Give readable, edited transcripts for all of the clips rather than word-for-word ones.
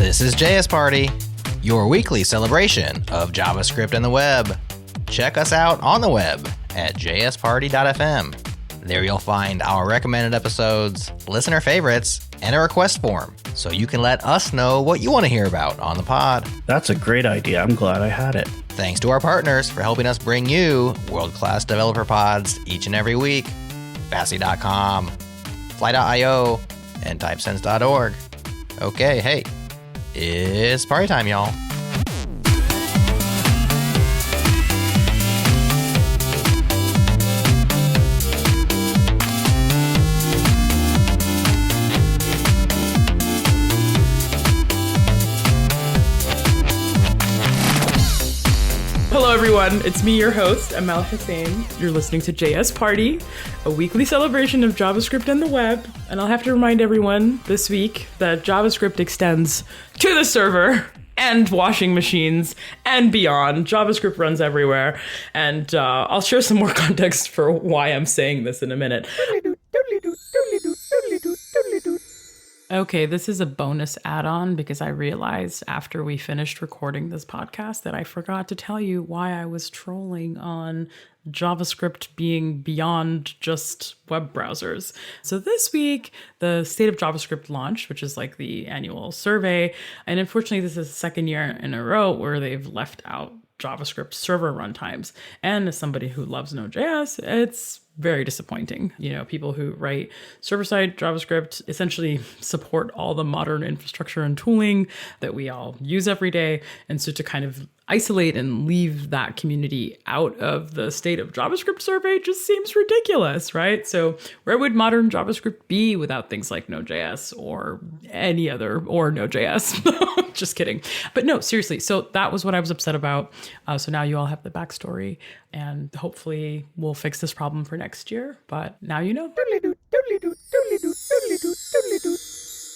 This is JS Party, your weekly celebration of JavaScript and the web. Check us out on the web at jsparty.fm. There you'll find our recommended episodes, listener favorites, and a request form, so you can let us know what you want to hear about on the pod. That's a great idea. I'm glad I had it. Thanks to our partners for helping us bring you world-class developer pods each and every week. Fastly.com, Fly.io, and Typesense.org. Okay, hey, it's party time, y'all. Hello everyone, it's me, your host, Amal Hussein. You're listening to JS Party, a weekly celebration of JavaScript and the web. And I'll have to remind everyone this week that JavaScript extends to the server and washing machines and beyond. JavaScript runs everywhere. And I'll share some more context for why I'm saying this in a minute. Okay, this is a bonus add-on because I realized after we finished recording this podcast that I forgot to tell you why I was trolling on JavaScript being beyond just web browsers. So this week, the State of JavaScript launched, which is like the annual survey. And unfortunately, this is the second year in a row where they've left out JavaScript server runtimes. And as somebody who loves Node.js, it's very disappointing. You know, people who write server-side JavaScript essentially support all the modern infrastructure and tooling that we all use every day. And so to kind of isolate and leave that community out of the State of JavaScript survey just seems ridiculous, right? So where would modern JavaScript be without things like Node.js or any other, or Node.js? Just kidding. But no, seriously. So that was what I was upset about. So now you all have the backstory, and hopefully we'll fix this problem for next year. But now you know.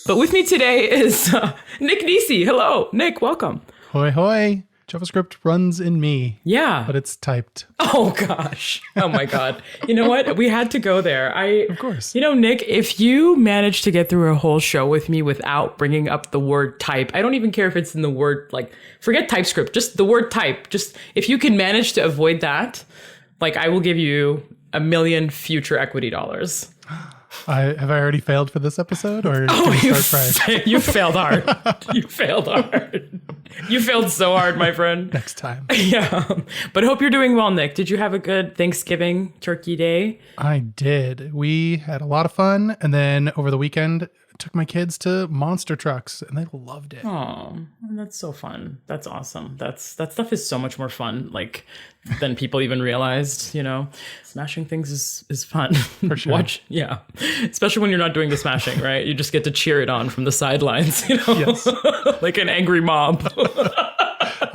But with me today is Nick Nisi. Hello, Nick. Welcome. Hoi hoi. JavaScript runs in me. Yeah. But it's typed. Oh, gosh. Oh, my God. You know what? We had to go there. Of course. You know, Nick, if you manage to get through a whole show with me without bringing up the word type, I don't even care if it's in the word, like, forget TypeScript, just the word type. Just if you can manage to avoid that, like, I will give you $1 million future equity dollars. Have I already failed for this episode, or can we start fresh? You failed hard. You failed hard. You failed so hard, my friend. Next time. Yeah. But hope you're doing well, Nick. Did you have a good Thanksgiving turkey day? I did. We had a lot of fun, and then over the weekend, took my kids to Monster Trucks, and they loved it. Oh, that's so fun. That's awesome. That stuff is so much more fun, like, than people even realized, you know. Smashing things is fun. For sure. Yeah. Especially when you're not doing the smashing, right? You just get to cheer it on from the sidelines, you know. Yes. Like an angry mob.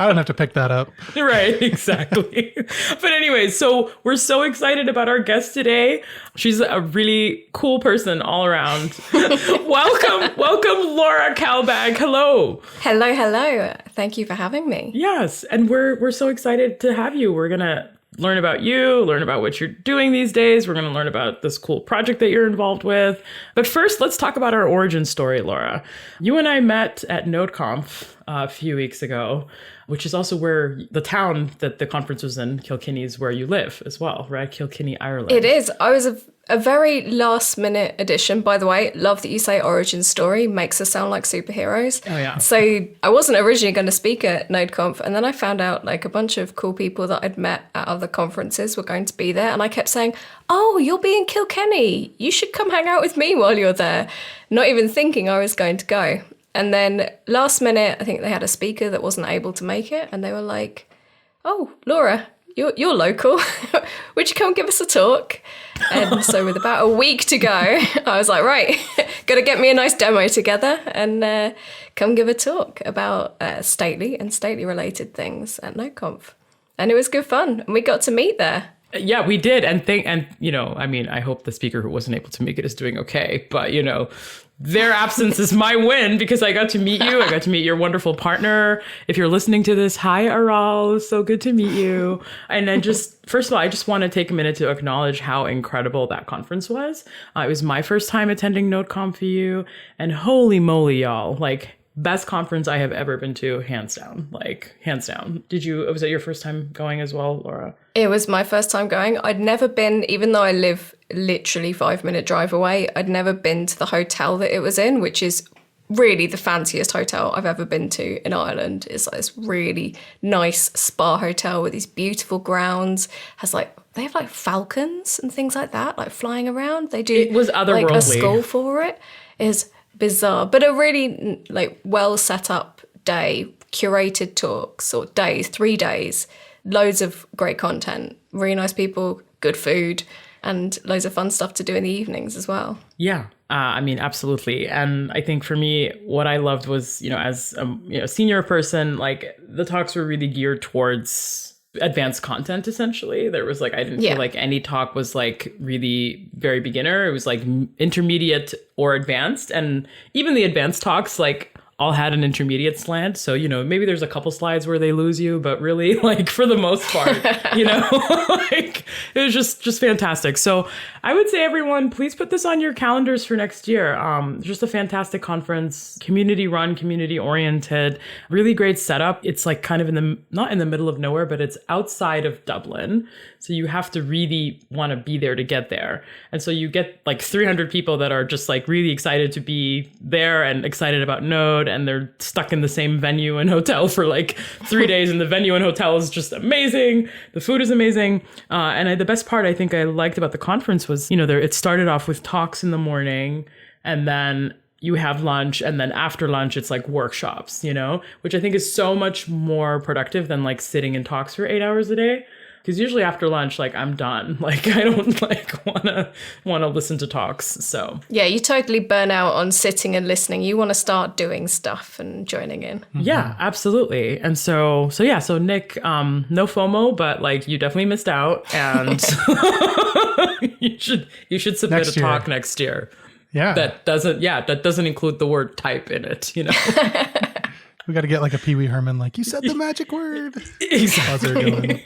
I don't have to pick that up. Right, exactly. But anyway, so we're so excited about our guest today. She's a really cool person all around. Welcome, Laura Kalbag. Hello. Hello. Thank you for having me. Yes, and we're so excited to have you. We're gonna learn about you, learn about what you're doing these days. We're gonna learn about this cool project that you're involved with. But first, let's talk about our origin story, Laura. You and I met at NodeConf a few weeks ago, which is also where the town that the conference was in, Kilkenny, is where you live as well, right? Kilkenny, Ireland. It is. I was a very last minute addition, by the way. Love that you say origin story. Makes us sound like superheroes. Oh, yeah. So I wasn't originally going to speak at NodeConf, and then I found out like a bunch of cool people that I'd met at other conferences were going to be there, and I kept saying, oh, you'll be in Kilkenny. You should come hang out with me while you're there. Not even thinking I was going to go. And then last minute, I think they had a speaker that wasn't able to make it. And they were like, oh, Laura, you're local. Would you come give us a talk? And so with about a week to go, I was like, right, got to get me a nice demo together and come give a talk about Stately and Stately related things at NodeConf. And it was good fun. And we got to meet there. Yeah, we did. And you know, I mean, I hope the speaker who wasn't able to make it is doing okay. But, you know, their absence is my win because I got to meet you. I got to meet your wonderful partner. If you're listening to this, hi, Aral. It's so good to meet you. And I just, first of all, I just want to take a minute to acknowledge how incredible that conference was. It was my first time attending NodeConf EU. And holy moly, y'all, like, best conference I have ever been to, hands down. Like, hands down. Was it your first time going as well, Laura? It was my first time going. I'd never been, even though I live literally 5-minute drive away, I'd never been to the hotel that it was in, which is really the fanciest hotel I've ever been to in Ireland. It's like this really nice spa hotel with these beautiful grounds. They have like falcons and things like that, like flying around. They do. It was otherworldly. Like a school for it. It's bizarre, but a really like well set up day, curated talks or days, 3 days, loads of great content, really nice people, good food, and loads of fun stuff to do in the evenings as well. Yeah. I mean, absolutely. And I think for me, what I loved was, as a senior person, like the talks were really geared towards advanced content, essentially. There was like, I didn't feel like any talk was like really very beginner. It was like intermediate or advanced. And even the advanced talks, like, all had an intermediate slant. So, maybe there's a couple slides where they lose you, but really, like, for the most part, like, it was just fantastic. So I would say, everyone, please put this on your calendars for next year. Just a fantastic conference, community run, community oriented, really great setup. It's like kind of not in the middle of nowhere, but it's outside of Dublin. So you have to really want to be there to get there. And so you get like 300 people that are just like really excited to be there and excited about Node. And they're stuck in the same venue and hotel for like 3 days. And the venue and hotel is just amazing. The food is amazing. And the best part I think I liked about the conference was, it started off with talks in the morning, and then you have lunch, and then after lunch, it's like workshops, which I think is so much more productive than like sitting in talks for 8 hours a day. Because usually after lunch, like, I'm done. Like, I don't like want to listen to talks. So yeah, you totally burn out on sitting and listening. You want to start doing stuff and joining in. Yeah, absolutely. And so Nick, no FOMO, but like, you definitely missed out, and you should submit a talk next year. Yeah, that doesn't include the word type in it. We got to get like a Pee Wee Herman, like, you said the magic word. Exactly.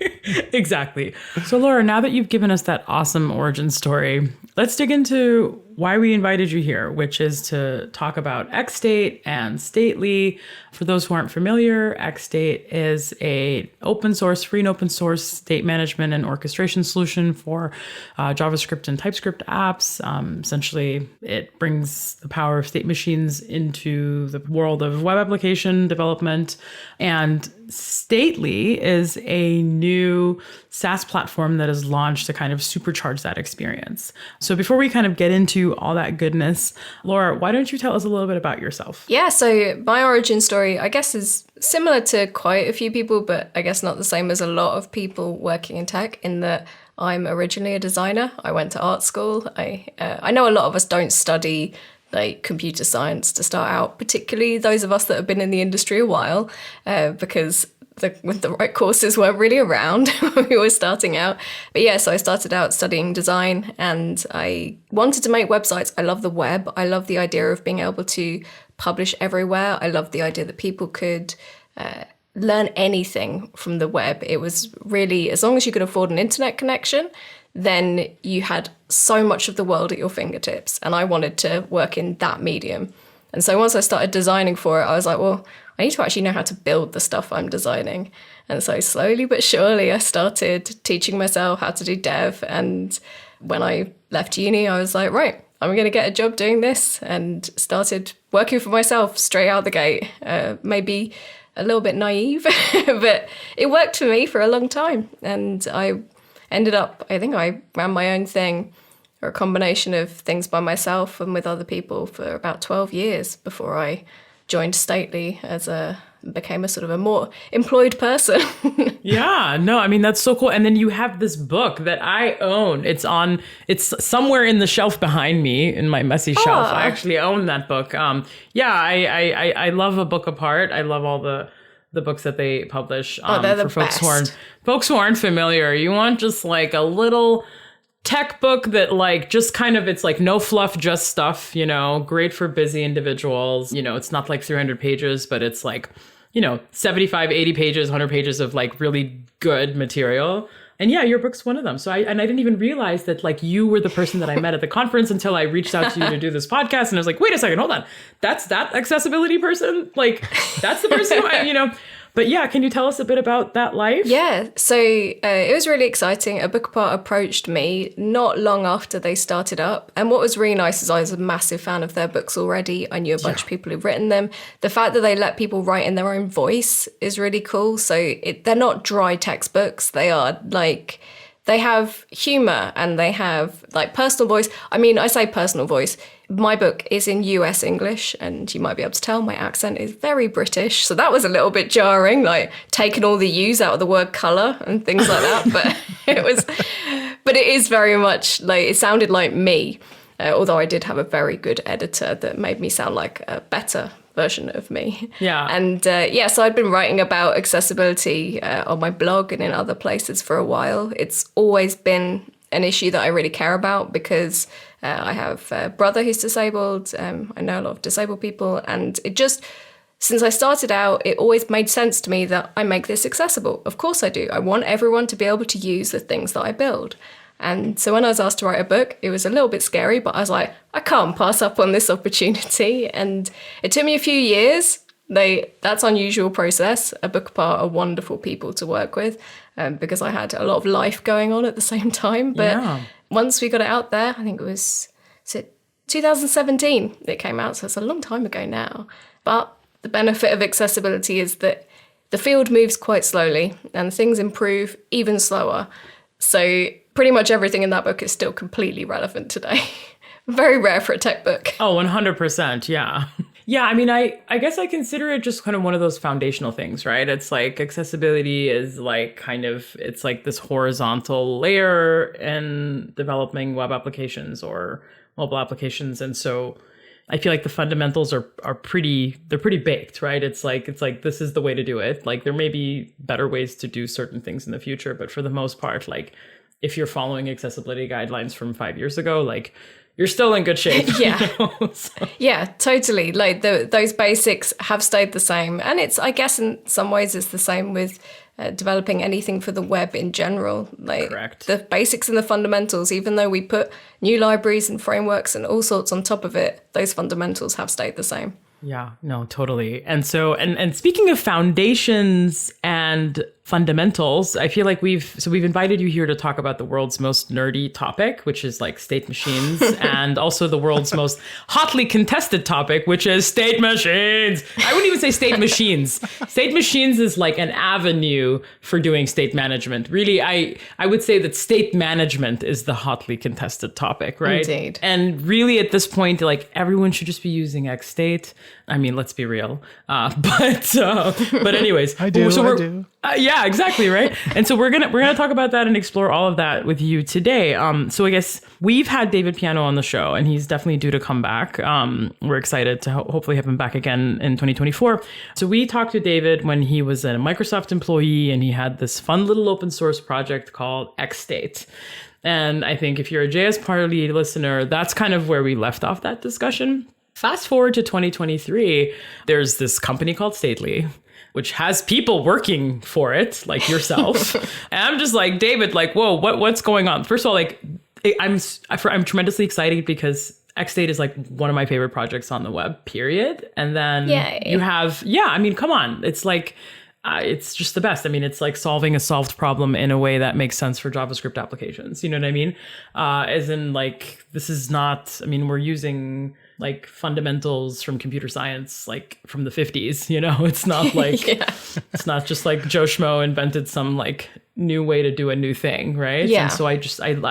Exactly. So Laura, now that you've given us that awesome origin story, let's dig into why we invited you here, which is to talk about XState and Stately. For those who aren't familiar, XState is a free and open source state management and orchestration solution for JavaScript and TypeScript apps. Essentially, it brings the power of state machines into the world of web application development. And Stately is a new SaaS platform that is launched to kind of supercharge that experience. So before we kind of get into all that goodness, Laura, why don't you tell us a little bit about yourself? Yeah, so my origin story, I guess, is similar to quite a few people, but I guess not the same as a lot of people working in tech, in that I'm originally a designer. I went to art school. I know a lot of us don't study like computer science to start out, particularly those of us that have been in the industry a while, because the right courses weren't really around when we were starting out. But yeah, so I started out studying design, and I wanted to make websites. I love the web. I love the idea of being able to publish everywhere. I love the idea that people could learn anything from the web. It was really, as long as you could afford an internet connection, then you had so much of the world at your fingertips. And I wanted to work in that medium. And so once I started designing for it, I was like, well, I need to actually know how to build the stuff I'm designing. And so slowly but surely, I started teaching myself how to do dev. And when I left uni, I was like, right, I'm going to get a job doing this, and started working for myself straight out the gate. Maybe a little bit naive, but it worked for me for a long time. And I ended up, I think I ran my own thing, or a combination of things by myself and with other people, for about 12 years before I joined Stately became a sort of a more employed person. Yeah, no, I mean, that's so cool. And then you have this book that I own. It's somewhere in the shelf behind me in my messy shelf. I actually own that book. I love A Book Apart. I love all the books that they publish. They're the for best. Folks who aren't familiar, you want just like a little tech book that like just kind of, it's like no fluff, just stuff, great for busy individuals. It's not like 300 pages, but it's like, 75, 80 pages, 100 pages of like really good material. And yeah, your book's one of them. So I didn't even realize that like you were the person that I met at the conference until I reached out to you to do this podcast. And I was like, wait a second, hold on. That's that accessibility person? Like that's the person who I, you know. But yeah, can you tell us a bit about that life? Yeah, so it was really exciting. A Book Apart approached me not long after they started up. And what was really nice is I was a massive fan of their books already. I knew a bunch of people who've written them. The fact that they let people write in their own voice is really cool. So they're not dry textbooks. They are like... They have humor and they have like personal voice. I mean, I say personal voice. My book is in US English, and you might be able to tell my accent is very British. So that was a little bit jarring, like taking all the U's out of the word colour and things like that. But it is very much like, it sounded like me. Although I did have a very good editor that made me sound like a better version of me. Yeah. And so I'd been writing about accessibility on my blog and in other places for a while. It's always been an issue that I really care about because I have a brother who's disabled. I know a lot of disabled people. And it just, since I started out, it always made sense to me that I make this accessible. Of course I do. I want everyone to be able to use the things that I build. And so when I was asked to write a book, it was a little bit scary, but I was like, I can't pass up on this opportunity. And it took me a few years. That's an unusual process. A Book Apart are wonderful people to work with because I had a lot of life going on at the same time. But once we got it out there, I think it was 2017 it came out. So it's a long time ago now. But the benefit of accessibility is that the field moves quite slowly and things improve even slower. So pretty much everything in that book is still completely relevant today. Very rare for a tech book. Oh, 100%. Yeah. Yeah. I mean, I guess I consider it just kind of one of those foundational things, right? It's like accessibility is like kind of, it's like this horizontal layer in developing web applications or mobile applications. And so I feel like the fundamentals are pretty baked, right? It's like this is the way to do it. Like there may be better ways to do certain things in the future, but for the most part, like if you're following accessibility guidelines from 5 years ago, like you're still in good shape. Yeah. You know? So. Yeah, totally. Like those basics have stayed the same. And it's, I guess in some ways it's the same with developing anything for the web in general. Like Correct. The basics and the fundamentals, even though we put new libraries and frameworks and all sorts on top of it, those fundamentals have stayed the same. Yeah, no, totally. And so, and speaking of foundations and fundamentals, I feel like we've invited you here to talk about the world's most nerdy topic, which is like state machines, and also the world's most hotly contested topic, which is state machines. I wouldn't even say state machines. State machines is like an avenue for doing state management. Really, I would say that state management is the hotly contested topic, right? Indeed. And really at this point, like everyone should just be using XState. I mean, let's be real. But anyways, I do. Yeah, exactly, right. And so we're gonna talk about that and explore all of that with you today. So I guess we've had David Piano on the show, and he's definitely due to come back. We're excited to hopefully have him back again in 2024. So we talked to David when he was a Microsoft employee, and he had this fun little open source project called XState. And I think if you're a JS Party listener, that's kind of where we left off that discussion. Fast forward to 2023, there's this company called Stately, which has people working for it, like yourself. And I'm just like, David, like, whoa, what's going on? First of all, like, I'm tremendously excited because XState is like one of my favorite projects on the web, period. And then you have, I mean, come on. It's like, it's just the best. I mean, it's like solving a solved problem in a way that makes sense for JavaScript applications. You know what I mean? As in like, this is not, I mean, we're using like fundamentals from computer science, like from the 50s, you know, it's not like, it's not just like Joe Schmo invented some like new way to do a new thing, right? Yeah. And so I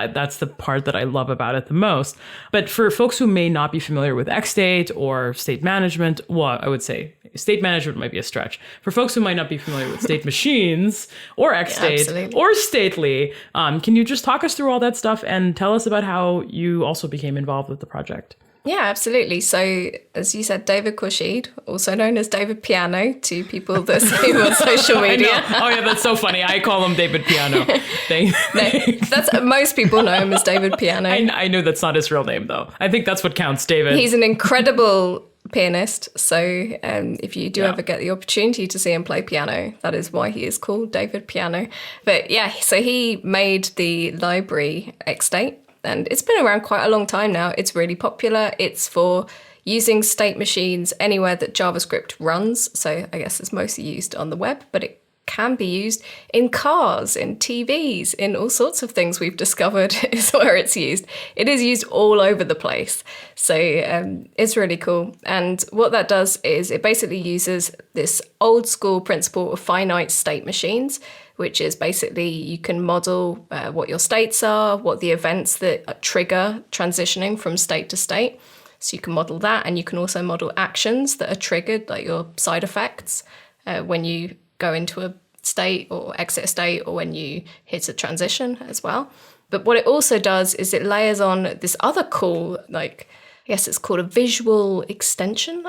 that's the part that I love about it the most. But for folks who may not be familiar with XState or state management, well, I would say state management might be a stretch. For folks who might not be familiar with state machines or XState or Stately, can you just talk us through all that stuff and tell us about how you also became involved with the project? Yeah, absolutely. So, as you said, David Khurshid, also known as David Piano to people that see him on social media. Oh, yeah, that's so funny. I call him David Piano. That's most people know him as David Piano. I know that's not his real name, though. I think that's what counts, David. He's an incredible pianist. So if you do ever get the opportunity to see him play piano, that is why he is called David Piano. But yeah, so he made the library XState, and it's been around quite a long time now. It's really popular. It's for using state machines anywhere that JavaScript runs. So I guess it's mostly used on the web, but it can be used in cars, in TVs, in all sorts of things we've discovered is where it's used. It is used all over the place. So it's really cool. And what that does is it basically uses this old school principle of finite state machines, which is basically you can model what your states are, what the events that trigger transitioning from state to state. So you can model that, and you can also model actions that are triggered, like your side effects, when you go into a state or exit a state, or when you hit a transition as well. But what it also does is it layers on this other cool, like, I guess it's called a visual extension,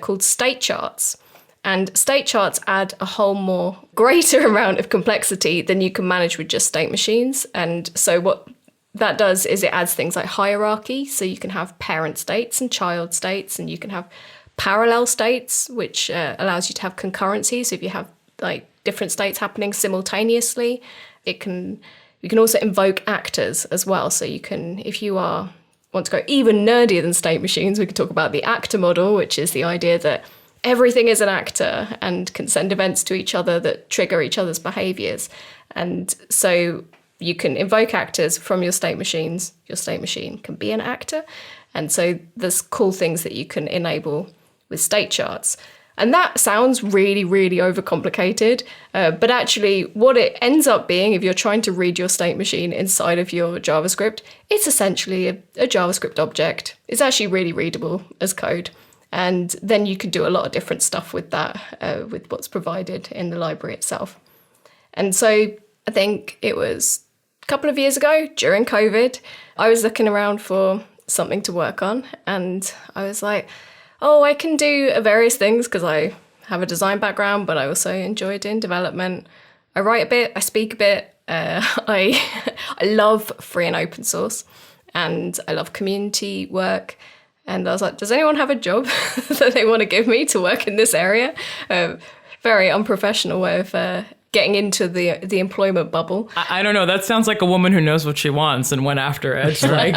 called state charts. And state charts add a whole more greater amount of complexity than you can manage with just state machines. And so what that does is it adds things like hierarchy. So you can have parent states and child states, and you can have parallel states, which allows you to have concurrency. So if you have like different states happening simultaneously, you can also invoke actors as well. So you can, if you want to go even nerdier than state machines, we could talk about the actor model, which is the idea that everything is an actor and can send events to each other that trigger each other's behaviors. And so you can invoke actors from your state machines. Your state machine can be an actor. And so there's cool things that you can enable with state charts. And that sounds really, really overcomplicated. But actually, what it ends up being, if you're trying to read your state machine inside of your JavaScript, it's essentially a JavaScript object. It's actually really readable as code. And then you can do a lot of different stuff with that, with what's provided in the library itself. And so I think it was a couple of years ago, during COVID, I was looking around for something to work on. And I was like, oh, I can do various things because I have a design background, but I also enjoy doing development. I write a bit, I speak a bit. I love free and open source, and I love community work. And I was like, does anyone have a job that they want to give me to work in this area? Very unprofessional way of getting into the employment bubble. I don't know. That sounds like a woman who knows what she wants and went after it. It's like,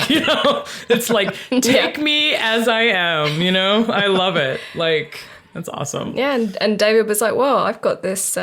it's like, take me as I am, I love it. Like, that's awesome. Yeah. And David was like, well, I've got this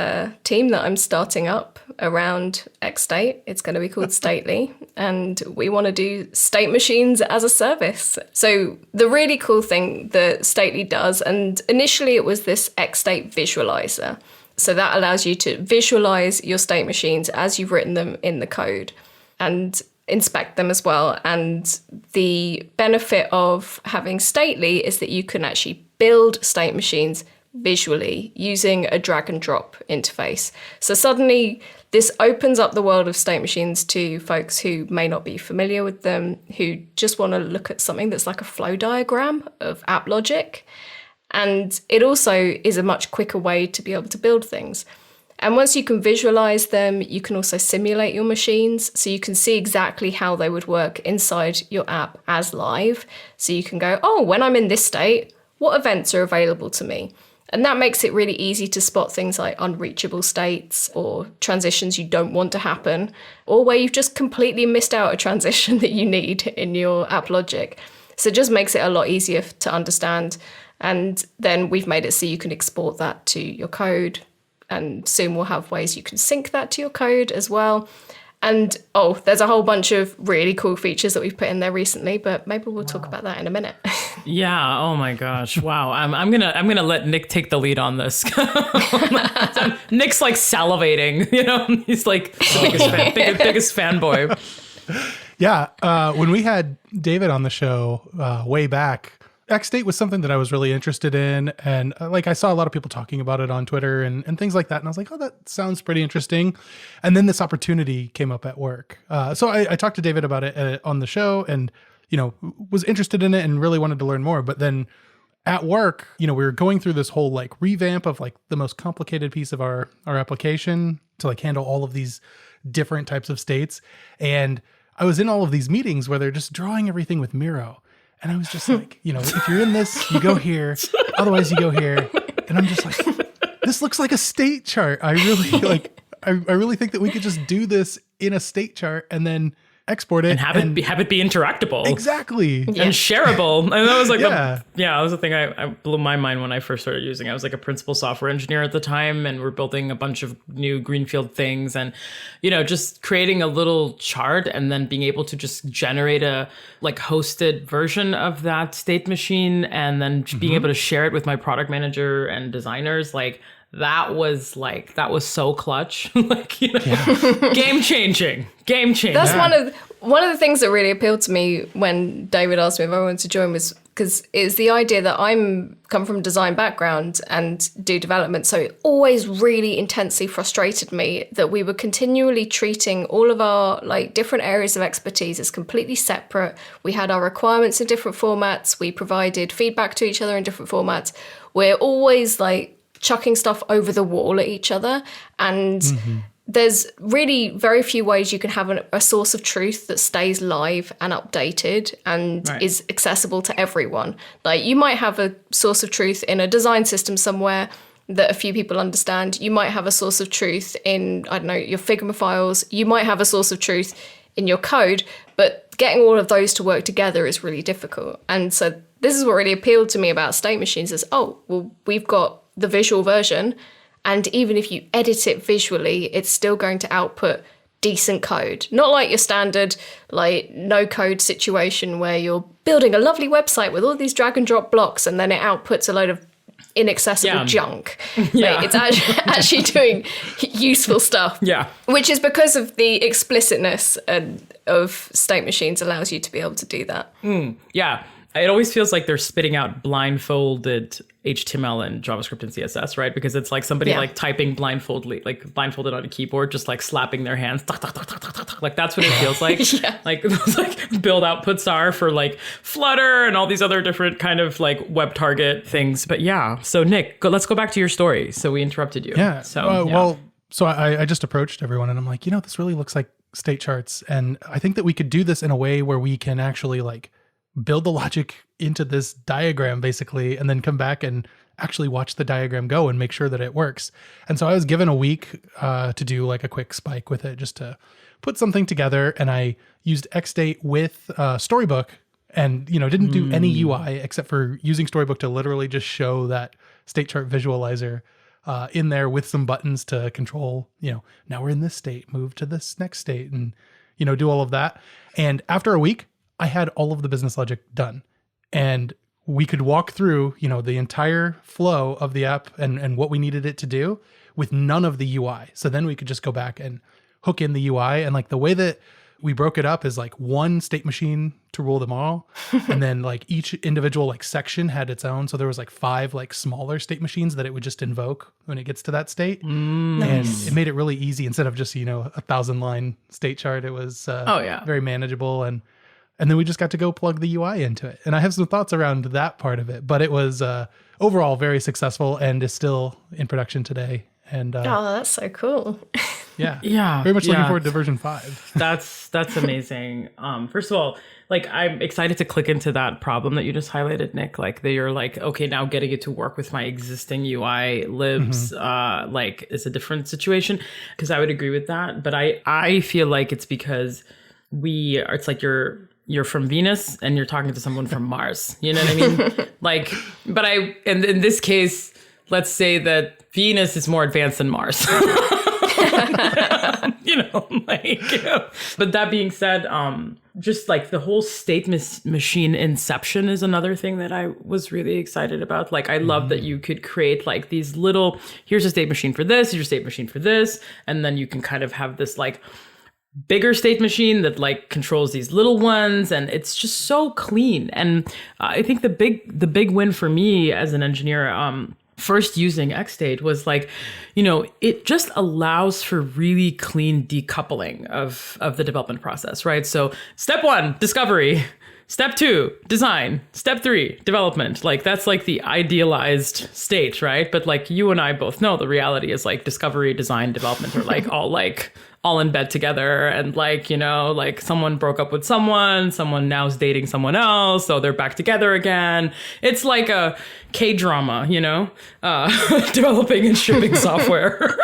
team that I'm starting up around XState. It's going to be called Stately. And we want to do state machines as a service. So the really cool thing that Stately does, and initially it was this XState visualizer. So that allows you to visualize your state machines as you've written them in the code and inspect them as well. And the benefit of having Stately is that you can actually build state machines visually using a drag and drop interface. So suddenly this opens up the world of state machines to folks who may not be familiar with them, who just want to look at something that's like a flow diagram of app logic. And it also is a much quicker way to be able to build things. And once you can visualize them, you can also simulate your machines. So you can see exactly how they would work inside your app as live. So you can go, oh, when I'm in this state, what events are available to me? And that makes it really easy to spot things like unreachable states or transitions you don't want to happen, or where you've just completely missed out a transition that you need in your app logic. So it just makes it a lot easier to understand. And then we've made it so you can export that to your code. And soon we'll have ways you can sync that to your code as well. And there's a whole bunch of really cool features that we've put in there recently, but maybe we'll talk about that in a minute. Yeah. Oh my gosh. Wow. I'm gonna let Nick take the lead on this. Nick's like salivating. He's like the biggest fanboy. Yeah. When we had David on the show way back, XState was something that I was really interested in. And I saw a lot of people talking about it on Twitter and things like that. And I was like, oh, that sounds pretty interesting. And then this opportunity came up at work. So I talked to David about it on the show and, was interested in it and really wanted to learn more. But then at work, we were going through this whole revamp of the most complicated piece of our application to handle all of these different types of states. And I was in all of these meetings where they're just drawing everything with Miro. And I was just like, if you're in this, you go here. Otherwise, you go here. And I'm just like, this looks like a state chart. I really I really think that we could just do this in a state chart and then export it and have it be interactable. Exactly. And shareable. And that was like Yeah. that was the thing I blew my mind when I first started using it. I was like a principal software engineer at the time, and we're building a bunch of new greenfield things, and just creating a little chart and then being able to just generate a like hosted version of that state machine, and then being able to share it with my product manager and designers. Like that was so clutch. Game changing. That's one of the things that really appealed to me when David asked me if I wanted to join, was because it's the idea that come from a design background and do development. So it always really intensely frustrated me that we were continually treating all of our like different areas of expertise as completely separate. We had our requirements in different formats. We provided feedback to each other in different formats. We're always like chucking stuff over the wall at each other. And there's really very few ways you can have a source of truth that stays live and updated and is accessible to everyone. Like you might have a source of truth in a design system somewhere that a few people understand. You might have a source of truth in, I don't know, your Figma files. You might have a source of truth in your code, but getting all of those to work together is really difficult. And so this is what really appealed to me about state machines is, we've got the visual version, and even if you edit it visually, it's still going to output decent code. Not like your standard like no code situation where you're building a lovely website with all these drag and drop blocks and then it outputs a load of inaccessible junk. Like, it's actually doing useful stuff. Yeah. Which is because of the explicitness of state machines allows you to be able to do that. Yeah. It always feels like they're spitting out blindfolded HTML and JavaScript and CSS, right? Because it's like somebody like typing blindfolded on a keyboard, just like slapping their hands. Like that's what it feels like. Like those like build outputs are for like Flutter and all these other different kind of like web target things. But yeah, so Nick, let's go back to your story. So we interrupted you. Yeah. So So I just approached everyone and I'm like, this really looks like state charts. And I think that we could do this in a way where we can actually like build the logic into this diagram basically, and then come back and actually watch the diagram go and make sure that it works. And so I was given a week to do like a quick spike with it, just to put something together. And I used XState with Storybook and, didn't do any UI except for using Storybook to literally just show that state chart visualizer in there with some buttons to control, now we're in this state, move to this next state, and, do all of that. And after a week, I had all of the business logic done, and we could walk through, the entire flow of the app and what we needed it to do with none of the UI. So then we could just go back and hook in the UI. And like the way that we broke it up is like one state machine to rule them all. And then like each individual like section had its own. So there was like 5 like smaller state machines that it would just invoke when it gets to that state. And it made it really easy. Instead of just, a 1,000-line state chart, it was very manageable. And then we just got to go plug the UI into it. And I have some thoughts around that part of it, but it was overall very successful and is still in production today. And that's so cool. Yeah. Very much looking forward to version 5. That's amazing. First of all, like I'm excited to click into that problem that you just highlighted, Nick. Like you're like, okay, now getting it to work with my existing UI libs, like is a different situation. Because I would agree with that. But I feel like it's because it's like you're from Venus and you're talking to someone from Mars. You know what I mean? And in this case, let's say that Venus is more advanced than Mars. But that being said, just like the whole state machine inception is another thing that I was really excited about. Like I love that you could create like these little, here's a state machine for this, here's a state machine for this. And then you can kind of have this like bigger state machine that like controls these little ones, and it's just so clean. And I think the big win for me as an engineer, first using XState was like, it just allows for really clean decoupling of the development process, right? So step 1, discovery. Step 2, design. Step 3, development. Like that's like the idealized state, right? But like you and I both know the reality is like discovery, design, development are like all in bed together. And like, you know, like someone broke up with someone now's dating someone else, so they're back together again. It's like a K-drama, you know, developing and shipping software.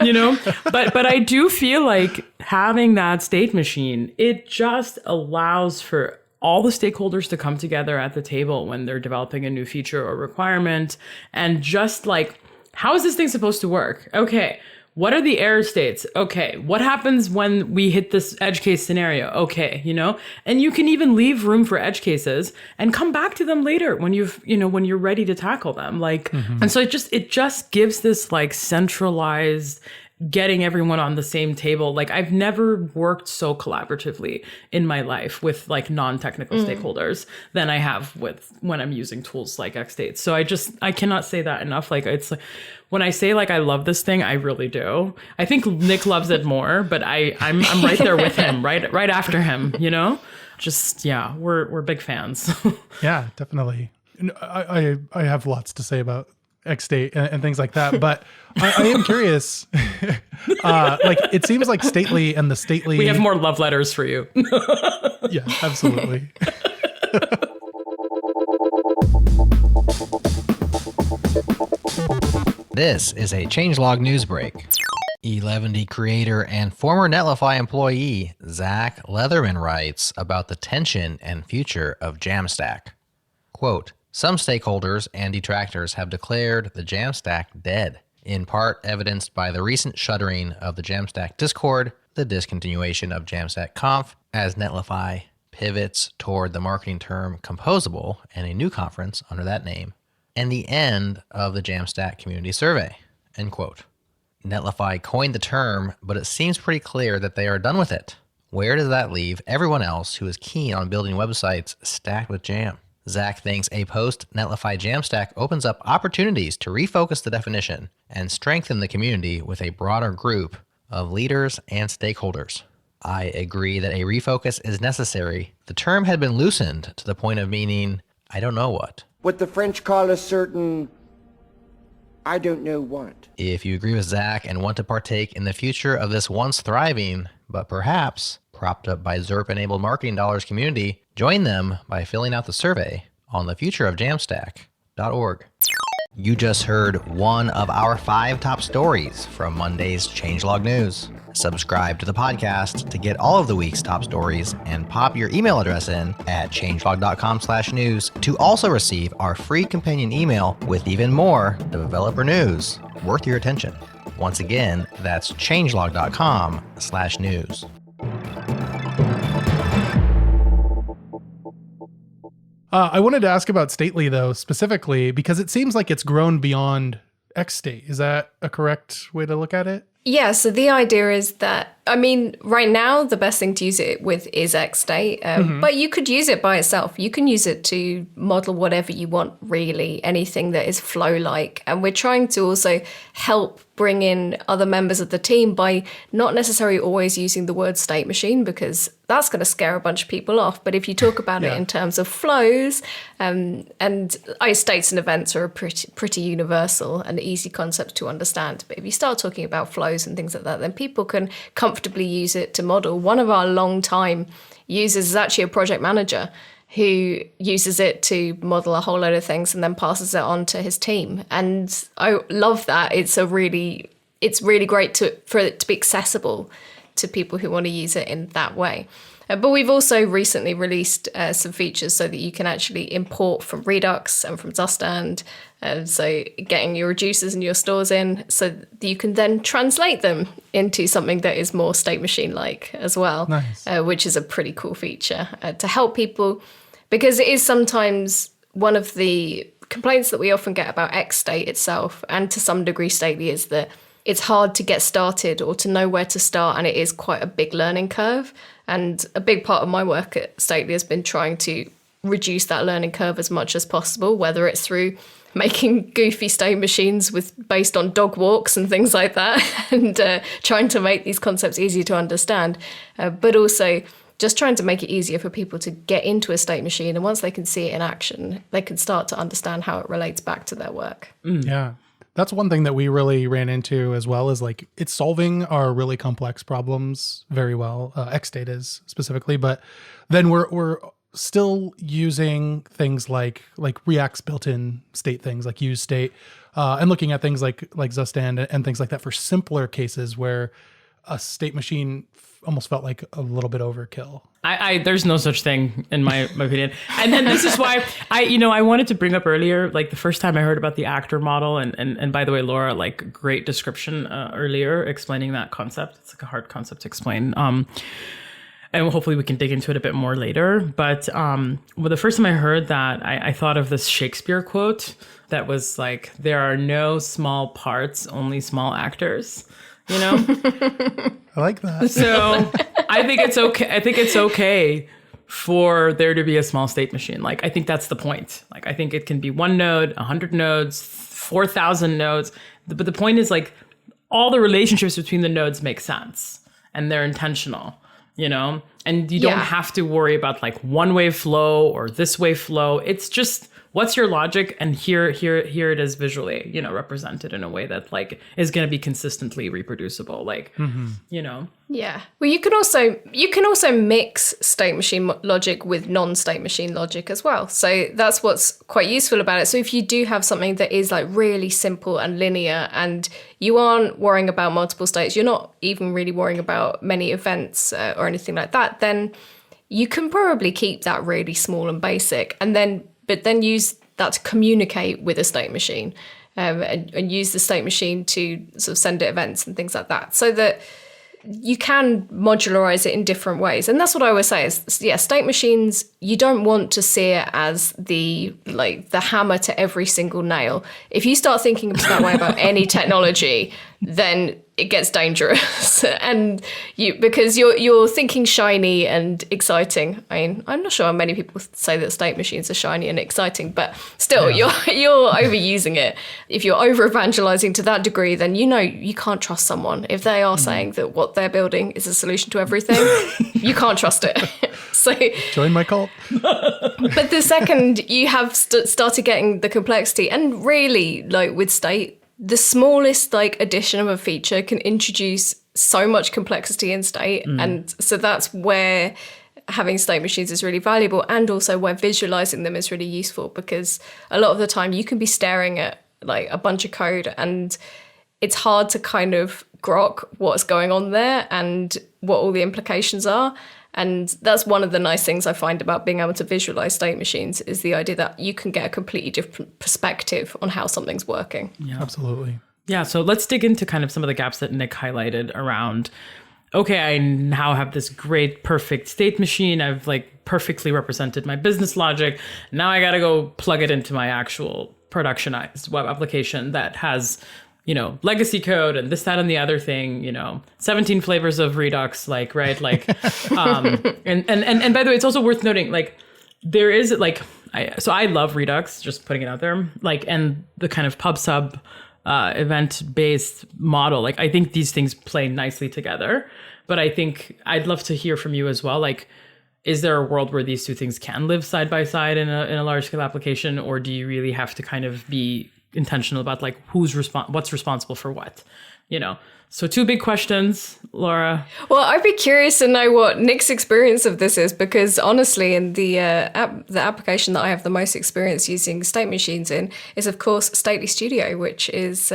You know, but I do feel like having that state machine, it just allows for all the stakeholders to come together at the table when they're developing a new feature or requirement, and just like, how is this thing supposed to work? Okay, what are the error states? Okay, what happens when we hit this edge case scenario? Okay, you know, and you can even leave room for edge cases and come back to them later when when you're ready to tackle them. Like, and so it just gives this like centralized, getting everyone on the same table. Like I've never worked so collaboratively in my life with like non-technical stakeholders than I have with when I'm using tools like XState. So I cannot say that enough. Like it's like, when I say like I love this thing, I really do. I think Nick loves it more, but I'm right there with him, right after him, you know? Just yeah, we're big fans. Yeah, definitely. I have lots to say about XState and things like that, but I am curious. Like it seems like Stately and the Stately. We have more love letters for you. Yeah, absolutely. This is a changelog news break. Eleventy creator and former Netlify employee Zach Leatherman writes about the tension and future of Jamstack. Quote, some stakeholders and detractors have declared the Jamstack dead, in part evidenced by the recent shuttering of the Jamstack Discord, the discontinuation of Jamstack Conf as Netlify pivots toward the marketing term composable and a new conference under that name, and the end of the Jamstack community survey, end quote. Netlify coined the term, but it seems pretty clear that they are done with it. Where does that leave everyone else who is keen on building websites stacked with Jam? Zach thinks a post-Netlify Jamstack opens up opportunities to refocus the definition and strengthen the community with a broader group of leaders and stakeholders. I agree that a refocus is necessary. The term had been loosened to the point of meaning, I don't know what. What the French call a certain, I don't know what. If you agree with Zach and want to partake in the future of this once thriving, but perhaps propped up by ZERP-enabled marketing dollars community, join them by filling out the survey on thefutureofjamstack.org. You just heard one of our 5 top stories from Monday's Changelog News. Subscribe to the podcast to get all of the week's top stories and pop your email address in at changelog.com/news to also receive our free companion email with even more developer news worth your attention. Once again, that's changelog.com/news. I wanted to ask about Stately though, specifically because it seems like it's grown beyond XState. Is that a correct way to look at it? Yeah, so the idea is that, I mean, right now, the best thing to use it with is XState, but you could use it by itself. You can use it to model whatever you want, really, anything that is flow-like. And we're trying to also help bring in other members of the team by not necessarily always using the word state machine, because that's going to scare a bunch of people off. But if you talk about it in terms of flows, and states and events are a pretty universal and easy concept to understand. But if you start talking about flows and things like that, then people can comfortably use it to model. One of our long-time users is actually a project manager who uses it to model a whole load of things and then passes it on to his team. And I love that. It's really great for it to be accessible to people who want to use it in that way. But we've also recently released some features so that you can actually import from Redux and from Zustand. So getting your reducers and your stores in so that you can then translate them into something that is more state machine-like as well, Nice. Which is a pretty cool feature to help people, because it is sometimes one of the complaints that we often get about XState itself, and to some degree Stately, is that it's hard to get started or to know where to start, and it is quite a big learning curve. And a big part of my work at Stately has been trying to reduce that learning curve as much as possible, whether it's through making goofy state machines based on dog walks and things like that, and trying to make these concepts easier to understand, but also just trying to make it easier for people to get into a state machine. And once they can see it in action, they can start to understand how it relates back to their work. Yeah. That's one thing that we really ran into as well, is like it's solving our really complex problems very well. XState is specifically, but then we're still using things like React's built-in state things like use state, and looking at things like Zustand and things like that for simpler cases where a state machine almost felt like a little bit overkill. I there's no such thing in my opinion. And then this is why I wanted to bring up earlier, like the first time I heard about the actor model, and by the way, Laura, like great description earlier explaining that concept. It's like a hard concept to explain. And hopefully we can dig into it a bit more later. But well, the first time I heard that, I thought of this Shakespeare quote that was like, there are no small parts, only small actors, you know? I like that. So I think it's okay. I think it's okay for there to be a small state machine. Like, I think that's the point. Like, I think it can be 1 node, 100 nodes, 4,000 nodes. But the point is, like, all the relationships between the nodes make sense and they're intentional, you know? And you don't have to worry about like one wave flow or this wave flow. It's just, what's your logic? And here it is visually, you know, represented in a way that like is going to be consistently reproducible. Like, you know. Yeah. Well, you can also mix state machine logic with non-state machine logic as well. So that's what's quite useful about it. So if you do have something that is like really simple and linear, and you aren't worrying about multiple states, you're not even really worrying about many events or anything like that, then you can probably keep that really small and basic, but then use that to communicate with a state machine, and use the state machine to sort of send it events and things like that, so that you can modularize it in different ways. And that's what I always say is, state machines, you don't want to see it as the hammer to every single nail. If you start thinking that way about any technology, then it gets dangerous. And because you're thinking shiny and exciting. I mean, I'm not sure how many people say that state machines are shiny and exciting, but still, you're overusing it. If you're over evangelizing to that degree, then you can't trust someone. If they are saying that what they're building is a solution to everything, you can't trust it. So join my cult. But the second you have started getting the complexity, and really like with state, the smallest like addition of a feature can introduce so much complexity in state. And so that's where having state machines is really valuable, and also where visualizing them is really useful, because a lot of the time you can be staring at like a bunch of code and it's hard to kind of grok what's going on there and what all the implications are. And that's one of the nice things I find about being able to visualize state machines, is the idea that you can get a completely different perspective on how something's working. Yeah. Absolutely. Yeah, so let's dig into kind of some of the gaps that Nick highlighted around, okay, I now have this great, perfect state machine. I've like perfectly represented my business logic. Now I got to go plug it into my actual productionized web application that has, you know, legacy code and this, that, and the other thing, you know, 17 flavors of Redux, like, right? Like, and by the way, it's also worth noting, like, there is like, I love Redux, just putting it out there, like, and the kind of pub sub event-based model. Like, I think these things play nicely together, but I think I'd love to hear from you as well. Like, is there a world where these two things can live side by side in a large scale application, or do you really have to kind of be intentional about like what's responsible for what, you know? So 2 big questions, Laura. Well, I'd be curious to know what Nick's experience of this is, because honestly, in the application that I have the most experience using state machines in is, of course, Stately Studio, which is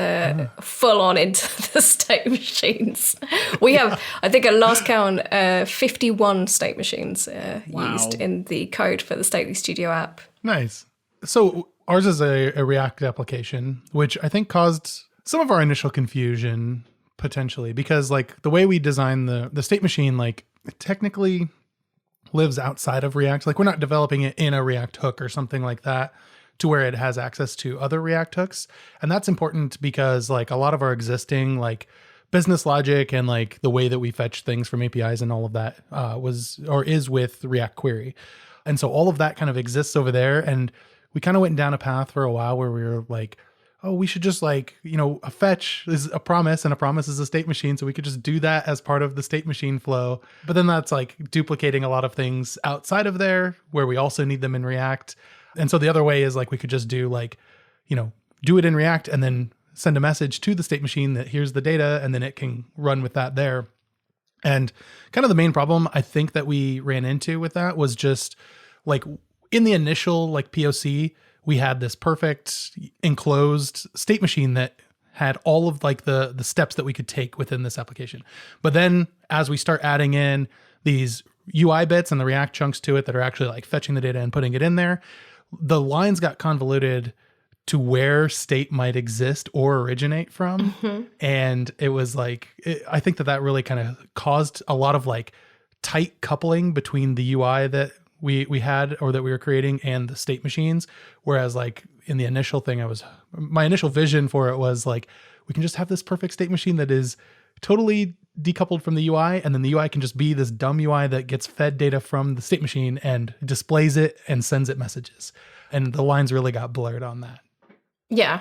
full on into the state machines. We have, I think at last count, 51 state machines used in the code for the Stately Studio app. Nice. So ours is a React application, which I think caused some of our initial confusion, potentially, because like the way we design the state machine, like it technically lives outside of React. Like we're not developing it in a React hook or something like that to where it has access to other React hooks. And that's important because like a lot of our existing like business logic and like the way that we fetch things from APIs and all of that is with React Query. And so all of that kind of exists over there. And we kind of went down a path for a while where we were like, oh, we should just like, a fetch is a promise and a promise is a state machine. So we could just do that as part of the state machine flow. But then that's like duplicating a lot of things outside of there where we also need them in React. And so the other way is like, we could just do like, do it in React and then send a message to the state machine that here's the data, and then it can run with that there. And kind of the main problem I think that we ran into with that was just like in the initial like POC, we had this perfect enclosed state machine that had all of like the steps that we could take within this application. But then as we start adding in these UI bits and the React chunks to it that are actually like fetching the data and putting it in there, the lines got convoluted to where state might exist or originate from. And it was like, I think that really kind of caused a lot of like tight coupling between the UI that we had or that we were creating and the state machines. Whereas like in the initial thing, my initial vision for it was like, we can just have this perfect state machine that is totally decoupled from the UI. And then the UI can just be this dumb UI that gets fed data from the state machine and displays it and sends it messages. And the lines really got blurred on that. Yeah.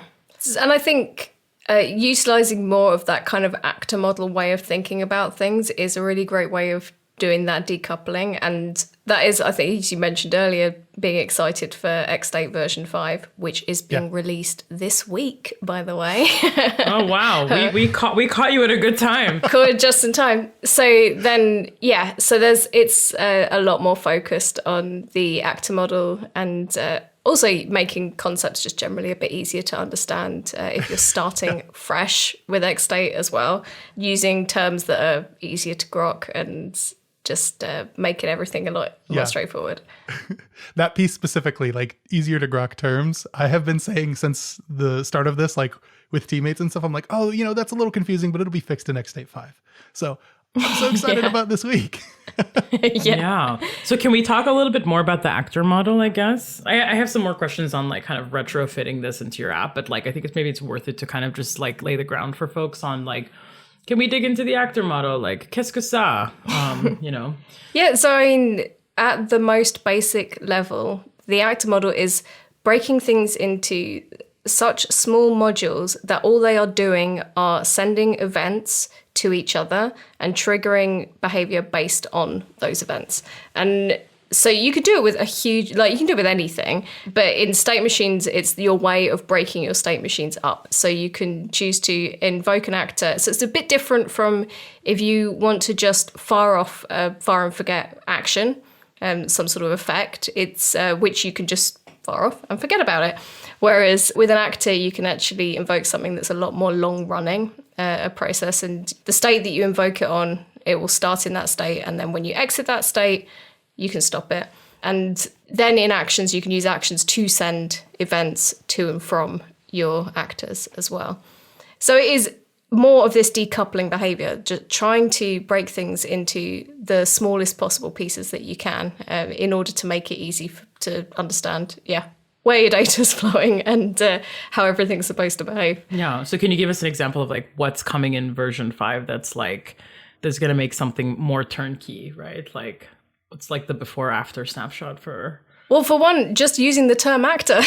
And I think utilizing more of that kind of actor model way of thinking about things is a really great way of doing that decoupling. And that is, I think, as you mentioned earlier, being excited for XState version 5, which is being released this week, by the way. Oh, wow. We caught you at a good time. Caught just in time. So then, so it's a lot more focused on the actor model and also making concepts just generally a bit easier to understand if you're starting fresh with XState as well, using terms that are easier to grok and just making everything a lot more straightforward. That piece specifically, like easier to grok terms, I have been saying since the start of this, like with teammates and stuff, I'm like, oh, that's a little confusing, but it'll be fixed in XState 5. So I'm so excited about this week. Yeah. So can we talk a little bit more about the actor model, I guess? I have some more questions on like kind of retrofitting this into your app, but like I think it's worth it to kind of just like lay the ground for folks on like, can we dig into the actor model? Like, qu'est-ce que ça? Yeah, so I mean, at the most basic level, the actor model is breaking things into such small modules that all they are doing are sending events to each other and triggering behavior based on those events. And so you could do it with you can do it with anything, but in state machines, it's your way of breaking your state machines up. So you can choose to invoke an actor. So it's a bit different from if you want to just fire and forget action, some sort of effect, it's which you can just fire off and forget about it. Whereas with an actor, you can actually invoke something that's a lot more long running, a process, and the state that you invoke it on, it will start in that state. And then when you exit that state, you can stop it. And then in actions, you can use actions to send events to and from your actors as well. So it is more of this decoupling behavior, just trying to break things into the smallest possible pieces that you can in order to make it easy to understand, where your data's flowing and how everything's supposed to behave. Yeah. So can you give us an example of like what's coming in version 5 that's going to make something more turnkey, right? Like what's like the before after snapshot for... Well, for one, just using the term actor,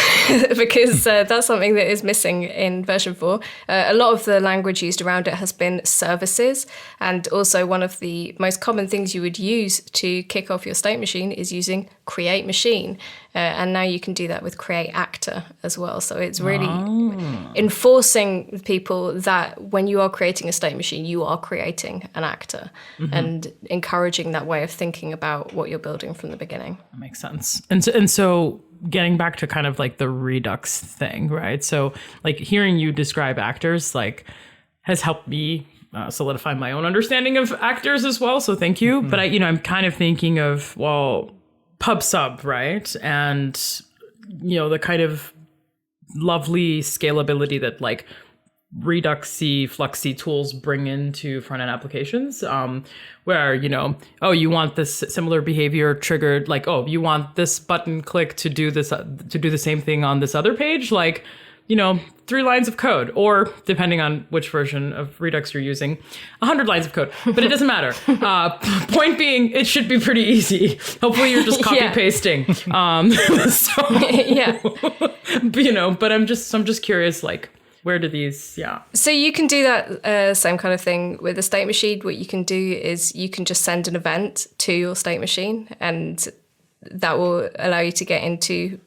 because that's something that is missing in version 4. A lot of the language used around it has been services. And also one of the most common things you would use to kick off your state machine is using create machine. And now you can do that with create actor as well. So it's really enforcing people that when you are creating a state machine, you are creating an actor and encouraging that way of thinking about what you're building from the beginning. That makes sense. And so getting back to kind of like the Redux thing, right? So like hearing you describe actors like has helped me solidify my own understanding of actors as well. So thank you. But I'm kind of thinking of, pub sub, right? And, the kind of lovely scalability that like Reduxy, Fluxy tools bring into front-end applications, where, you want this similar behavior triggered, like, you want this button click to do this, to do the same thing on this other page, like, 3 lines of code, or depending on which version of Redux you're using, 100 lines of code, but it doesn't matter. Point being, it should be pretty easy. Hopefully you're just copy pasting. But I'm just curious, like, Where do these, yeah. So you can do that same kind of thing with a state machine. What you can do is you can just send an event to your state machine, and that will allow you to get into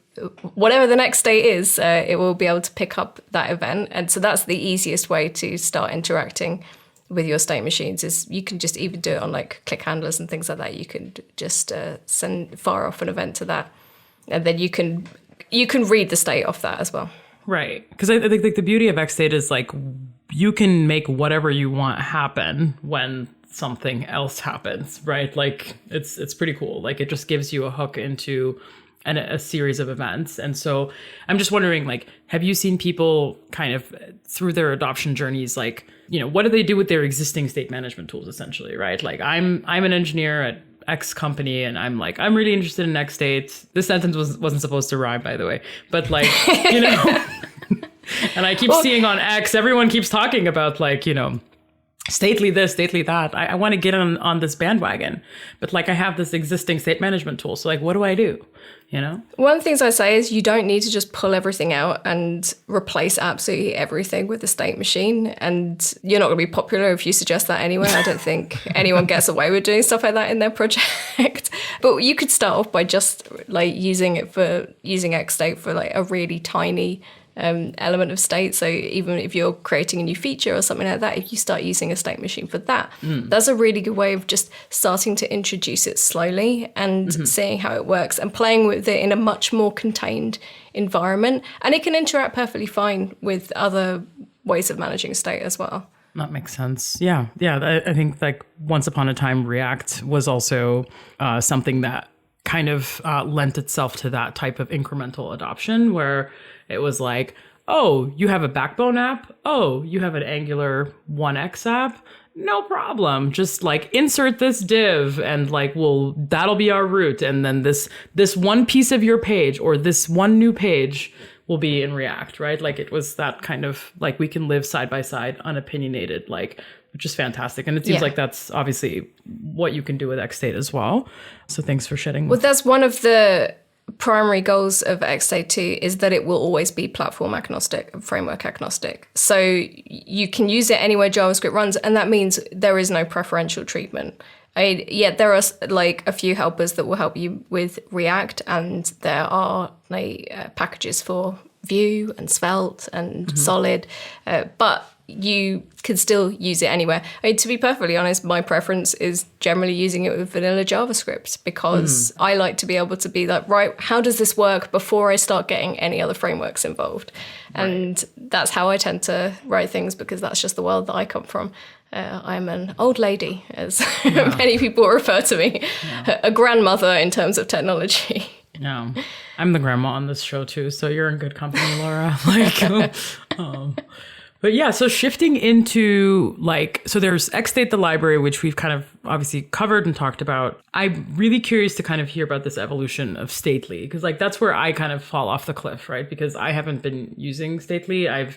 whatever the next state is. It will be able to pick up that event. And so that's the easiest way to start interacting with your state machines. Is you can just even do it on like click handlers and things like that. You can just fire off an event to that, and then you can read the state off that as well. Right. Because I think like the beauty of XState is like you can make whatever you want happen when something else happens, right? Like it's pretty cool. Like it just gives you a hook into a series of events. And so I'm just wondering, like, have you seen people kind of through their adoption journeys, like, you know, what do they do with their existing state management tools essentially, right? Like I'm an engineer at X company and I'm like, I'm really interested in XState. This sentence wasn't supposed to rhyme, by the way, but like, you know, and I keep seeing on X, everyone keeps talking about like, you know, stately this, stately that. I want to get on this bandwagon, but like I have this existing state management tool. So like, what do I do? You know? One of the things I say is you don't need to just pull everything out and replace absolutely everything with a state machine. And you're not going to be popular if you suggest that anyway. I don't think anyone gets away with doing stuff like that in their project. But you could start off by just like using XState for like a really tiny element of state. So even if you're creating a new feature or something like that, if you start using a state machine for that, that's a really good way of just starting to introduce it slowly and seeing how it works and playing with it in a much more contained environment. And it can interact perfectly fine with other ways of managing state as well. That makes sense. Yeah. I think like once upon a time, React was also something that kind of lent itself to that type of incremental adoption where it was like, oh, you have a Backbone app? Oh, you have an Angular 1X app? No problem. Just like insert this div and like, well, that'll be our root. And then this one piece of your page or this one new page will be in React, right? Like it was that kind of like we can live side by side, unopinionated, like, which is fantastic. And it seems like that's obviously what you can do with XState as well. So thanks for shedding. Well, that's one of the primary goals of XState 2 is that it will always be platform agnostic, framework agnostic. So you can use it anywhere JavaScript runs, and that means there is no preferential treatment. There are like a few helpers that will help you with React, and there are like packages for Vue and Svelte and Solid, but you can still use it anywhere. I mean, to be perfectly honest, my preference is generally using it with vanilla JavaScript because I like to be able to be like, right, how does this work before I start getting any other frameworks involved? And that's how I tend to write things because that's just the world that I come from. I'm an old lady, as many people refer to me, a grandmother in terms of technology. No, I'm the grandma on this show too, so you're in good company, Laura. Like, but yeah, so shifting into like, so there's XState, the library, which we've kind of obviously covered and talked about. I'm really curious to kind of hear about this evolution of Stately, because like that's where I kind of fall off the cliff, right? Because I haven't been using Stately. I'm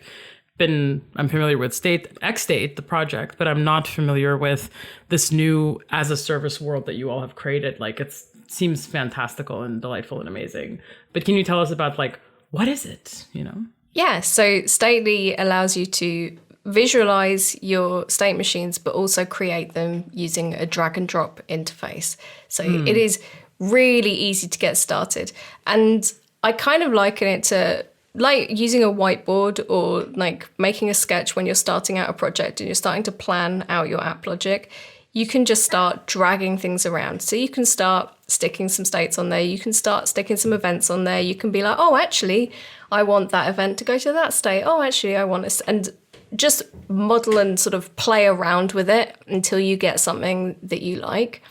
familiar with XState, the project, but I'm not familiar with this new as a service world that you all have created. Like it seems fantastical and delightful and amazing. But can you tell us about like, what is it, you know? Yeah, so Stately allows you to visualize your state machines, but also create them using a drag and drop interface. So it is really easy to get started. And I kind of liken it to like using a whiteboard or like making a sketch when you're starting out a project and you're starting to plan out your app logic. You can just start dragging things around. So you can start sticking some states on there. You can start sticking some events on there. You can be like, oh, actually, I want that event to go to that state. Oh, actually, I want this. And just model and sort of play around with it until you get something that you like.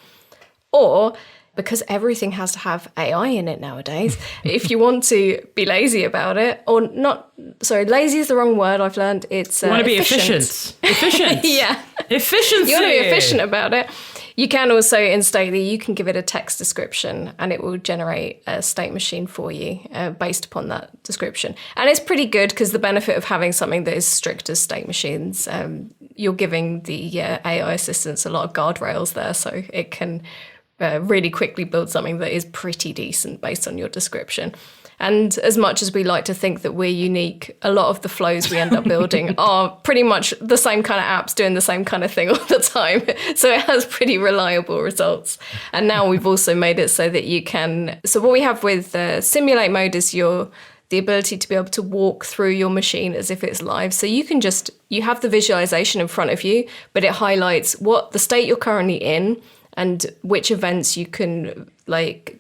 Or, because everything has to have AI in it nowadays, if you want to be lazy about it, or not, sorry, lazy is the wrong word I've learned. It's you want to be efficient. Yeah. Efficiency. You want to be efficient about it. You can also, in Stately, you can give it a text description and it will generate a state machine for you based upon that description. And it's pretty good because the benefit of having something that is strict as state machines, you're giving the AI assistants a lot of guardrails there, so it can really quickly build something that is pretty decent based on your description. And as much as we like to think that we're unique, a lot of the flows we end up building are pretty much the same kind of apps doing the same kind of thing all the time. So it has pretty reliable results. And now we've also made it so that you can... So what we have with simulate mode is the ability to be able to walk through your machine as if it's live. So you can you have the visualization in front of you, but it highlights what the state you're currently in and which events you can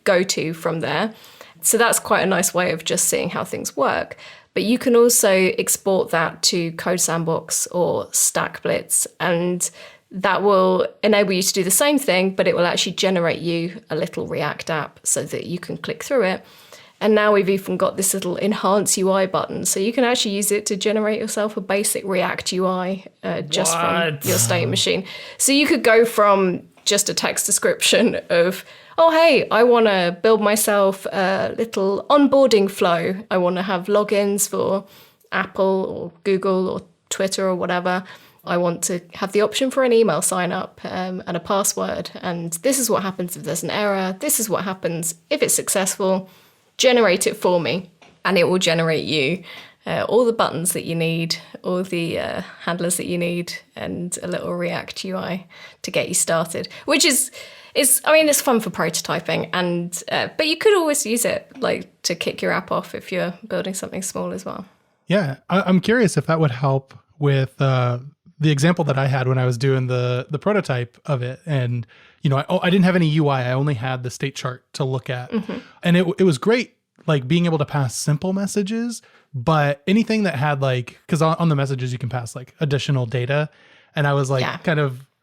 go to from there. So that's quite a nice way of just seeing how things work. But you can also export that to Code Sandbox or StackBlitz, and that will enable you to do the same thing, but it will actually generate you a little React app so that you can click through it. And now we've even got this little enhance UI button. So you can actually use it to generate yourself a basic React UI just from your state machine. So you could go from just a text description of, oh, hey, I want to build myself a little onboarding flow. I want to have logins for Apple or Google or Twitter or whatever. I want to have the option for an email sign up and a password. And this is what happens if there's an error. This is what happens if it's successful. Generate it for me. And it will generate you all the buttons that you need, all the handlers that you need, and a little React UI to get you started, which is it's fun for prototyping, and but you could always use it to kick your app off if you're building something small as well. Yeah, I'm curious if that would help with the example that I had when I was doing the prototype of it. And, I didn't have any UI. I only had the state chart to look at. Mm-hmm. And it was great, being able to pass simple messages, but anything that had because on the messages you can pass additional data. And I was I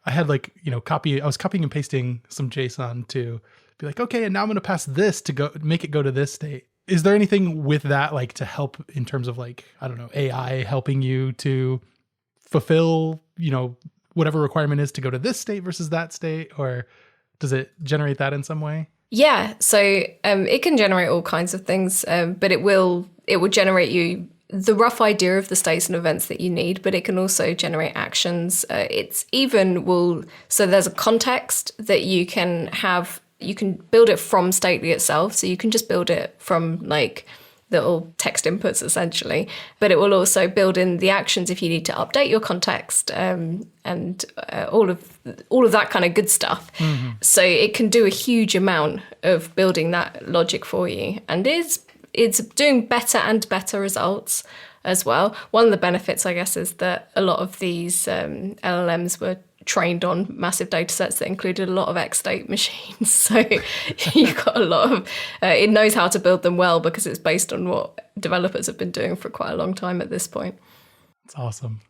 was copying and pasting some JSON to be okay, and now I'm going to pass this to make it go to this state. Is there anything with that, to help in terms of I don't know, AI helping you to fulfill, whatever requirement is to go to this state versus that state, or does it generate that in some way? Yeah, so it can generate all kinds of things, but it will generate you the rough idea of the states and events that you need, but it can also generate actions. So there's a context that you can have. You can build it from Stately itself, so you can just build it from little text inputs essentially, but it will also build in the actions if you need to update your context and all of that kind of good stuff. Mm-hmm. So it can do a huge amount of building that logic for you, and it's doing better and better results as well. One of the benefits, I guess, is that a lot of these LLMs were trained on massive data sets that included a lot of X-state machines. So you've got a lot of, it knows how to build them well because it's based on what developers have been doing for quite a long time at this point. That's awesome.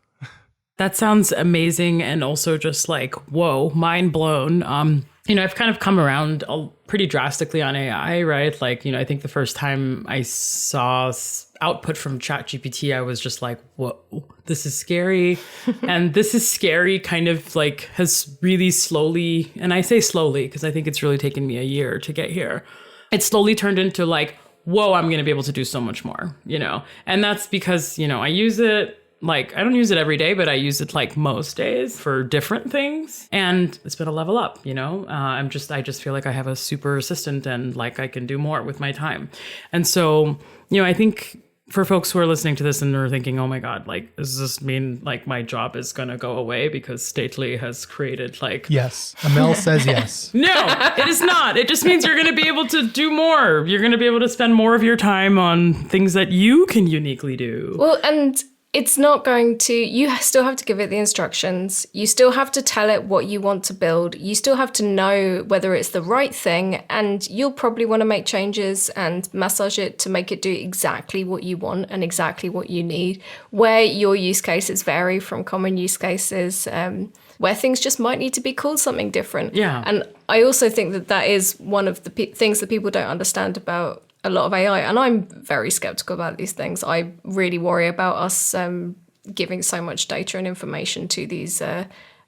That sounds amazing. And also just whoa, mind blown. I've kind of come around pretty drastically on AI, right? I think the first time I saw output from ChatGPT, I was just whoa, this is scary. And this is scary kind of has really slowly, and I say slowly because I think it's really taken me a year to get here. It slowly turned into whoa, I'm going to be able to do so much more, And that's because, I use it. I don't use it every day, but I use it most days for different things. And it's been a level up, I just feel like I have a super assistant and I can do more with my time. And so, I think for folks who are listening to this and are thinking, oh my God, does this mean my job is going to go away because Stately has created Yes. Amel says yes. No, it is not. It just means you're going to be able to do more. You're going to be able to spend more of your time on things that you can uniquely do. Well, and it's not going to, you still have to give it the instructions. You still have to tell it what you want to build. You still have to know whether it's the right thing, and you'll probably want to make changes and massage it to make it do exactly what you want and exactly what you need, where your use cases vary from common use cases, where things just might need to be called something different. Yeah. And I also think that is one of the things that people don't understand about a lot of AI, and I'm very skeptical about these things. I really worry about us giving so much data and information to these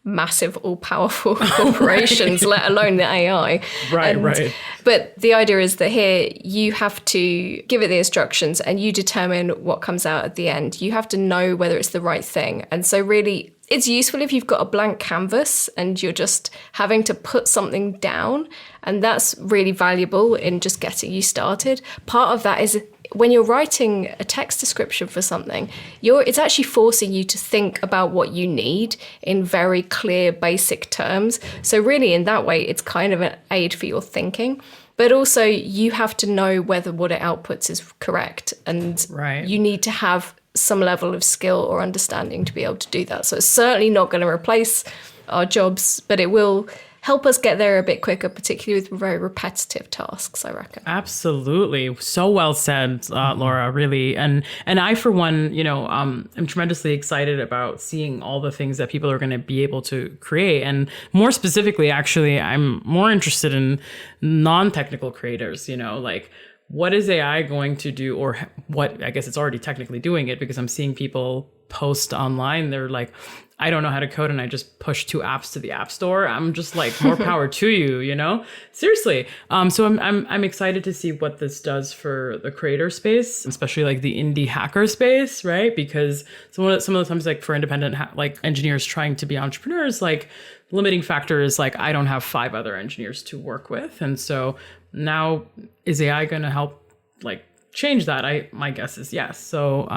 massive, all-powerful corporations, let alone the AI. Right. But the idea is that here you have to give it the instructions and you determine what comes out at the end. You have to know whether it's the right thing. And so really, it's useful if you've got a blank canvas and you're just having to put something down. And that's really valuable in just getting you started. Part of that is when you're writing a text description for something, it's actually forcing you to think about what you need in very clear, basic terms. So really, in that way, it's kind of an aid for your thinking. But also, you have to know whether what it outputs is correct. And you need to have some level of skill or understanding to be able to do that. So it's certainly not going to replace our jobs, but it will help us get there a bit quicker, particularly with very repetitive tasks, I reckon. Absolutely. So well said, Laura, really. And I, for one, I'm tremendously excited about seeing all the things that people are going to be able to create. And more specifically, actually, I'm more interested in non-technical creators, like, what is AI going to do, or what, I guess it's already technically doing it, because I'm seeing people post online. They're like, I don't know how to code and I just push 2 apps to the app store. I'm just like, more power to you, seriously. So I'm excited to see what this does for the creator space, especially like the indie hacker space, right? Because some of the times, like for independent like engineers trying to be entrepreneurs, like limiting factor is like, I don't have 5 other engineers to work with. And so now, is AI going to help like change that? My guess is yes. So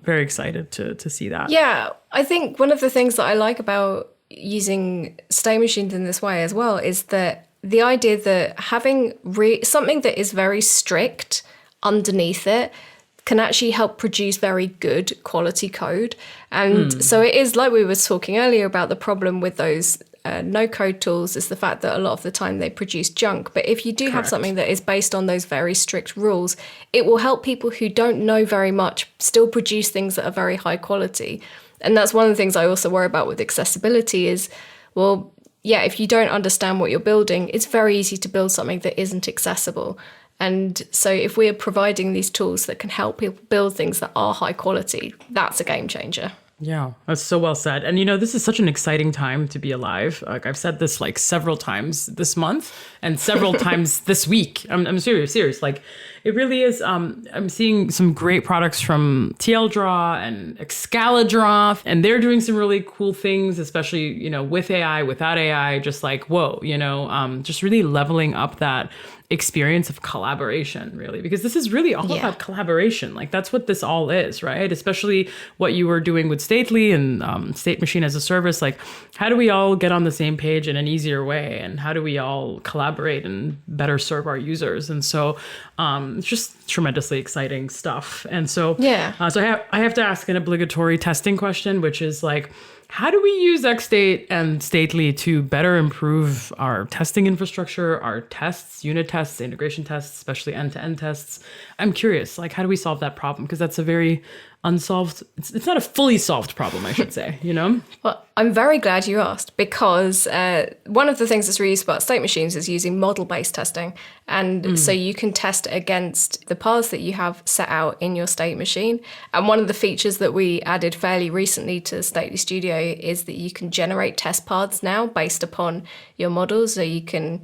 very excited to see that. Yeah, I think one of the things that I like about using state machines in this way as well is that the idea that having something that is very strict underneath it can actually help produce very good quality code. And so it is like we were talking earlier about the problem with those no-code tools is the fact that a lot of the time they produce junk. But if you do have something that is based on those very strict rules, it will help people who don't know very much still produce things that are very high quality. And that's one of the things I also worry about with accessibility is, well, yeah, if you don't understand what you're building, it's very easy to build something that isn't accessible. And so if we're providing these tools that can help people build things that are high quality, that's a game changer. Yeah, that's so well said. And, this is such an exciting time to be alive. Like I've said this like several times this month and several times this week. I'm serious. Like it really is. I'm seeing some great products from TLDraw and Excalidraw, and they're doing some really cool things, especially, with AI, without AI, just like, whoa, just really leveling up that experience of collaboration, really, because this is really all about collaboration. Like that's what this all is, right? Especially what you were doing with Stately and State Machine as a service. Like, how do we all get on the same page in an easier way, and how do we all collaborate and better serve our users? And so it's just tremendously exciting stuff. And so so I have to ask an obligatory testing question, which is like, how do we use XState and Stately to better improve our testing infrastructure, our tests, unit tests, integration tests, especially end-to-end tests? I'm curious, like, how do we solve that problem? Because that's a very unsolved, it's not a fully solved problem, I should say, Well, I'm very glad you asked, because one of the things that's really useful about state machines is using model-based testing. And so you can test against the paths that you have set out in your state machine. And one of the features that we added fairly recently to Stately Studio is that you can generate test paths now based upon your models. So you can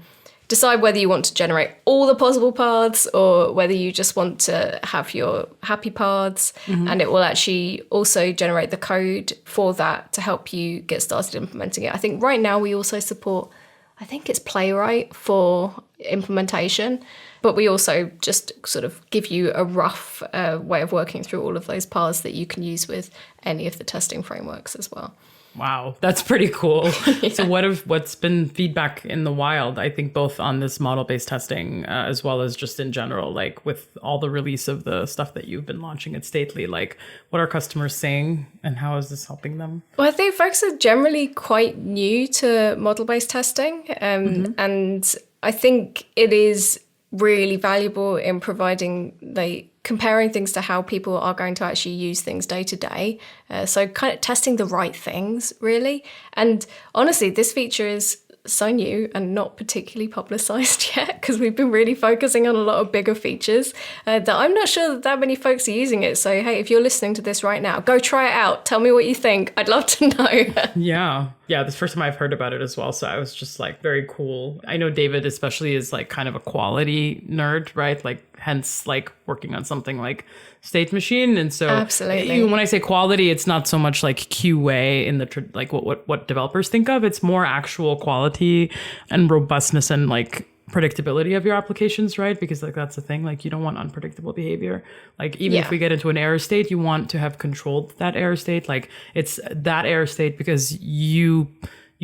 decide whether you want to generate all the possible paths or whether you just want to have your happy paths. And it will actually also generate the code for that to help you get started implementing it. I think right now we also support, I think it's Playwright for implementation, but we also just sort of give you a rough way of working through all of those paths that you can use with any of the testing frameworks as well. Wow, that's pretty cool. So what's been feedback in the wild, I think both on this model-based testing as well as just in general, like with all the release of the stuff that you've been launching at Stately, like what are customers saying and how is this helping them? Well, I think folks are generally quite new to model-based testing. And I think it is really valuable in providing comparing things to how people are going to actually use things day to day. So kind of testing the right things, really. And honestly, this feature is so new and not particularly publicized yet, because we've been really focusing on a lot of bigger features that I'm not sure that many folks are using it. So, hey, if you're listening to this right now, go try it out. Tell me what you think. I'd love to know. Yeah, this is the first time I've heard about it as well. So I was just like, very cool. I know David especially is like kind of a quality nerd, right? Like hence like working on something like State Machine. And so Absolutely. when I say quality, it's not so much like QA in the like what developers think of. It's more actual quality and robustness and like predictability of your applications, right? Because like that's the thing, like you don't want unpredictable behavior. Like even if we get into an error state, you want to have controlled that error state. Like it's that error state because you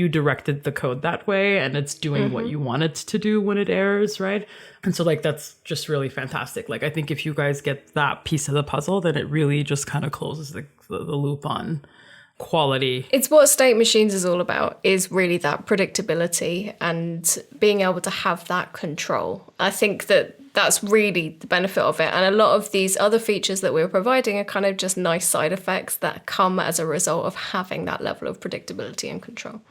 directed the code that way and it's doing what you want it to do when it errors, right? And so like that's just really fantastic. Like I think if you guys get that piece of the puzzle, then it really just kind of closes the loop on quality. It's what State Machines is all about, is really that predictability and being able to have that control. I think that that's really the benefit of it. And a lot of these other features that we're providing are kind of just nice side effects that come as a result of having that level of predictability and control.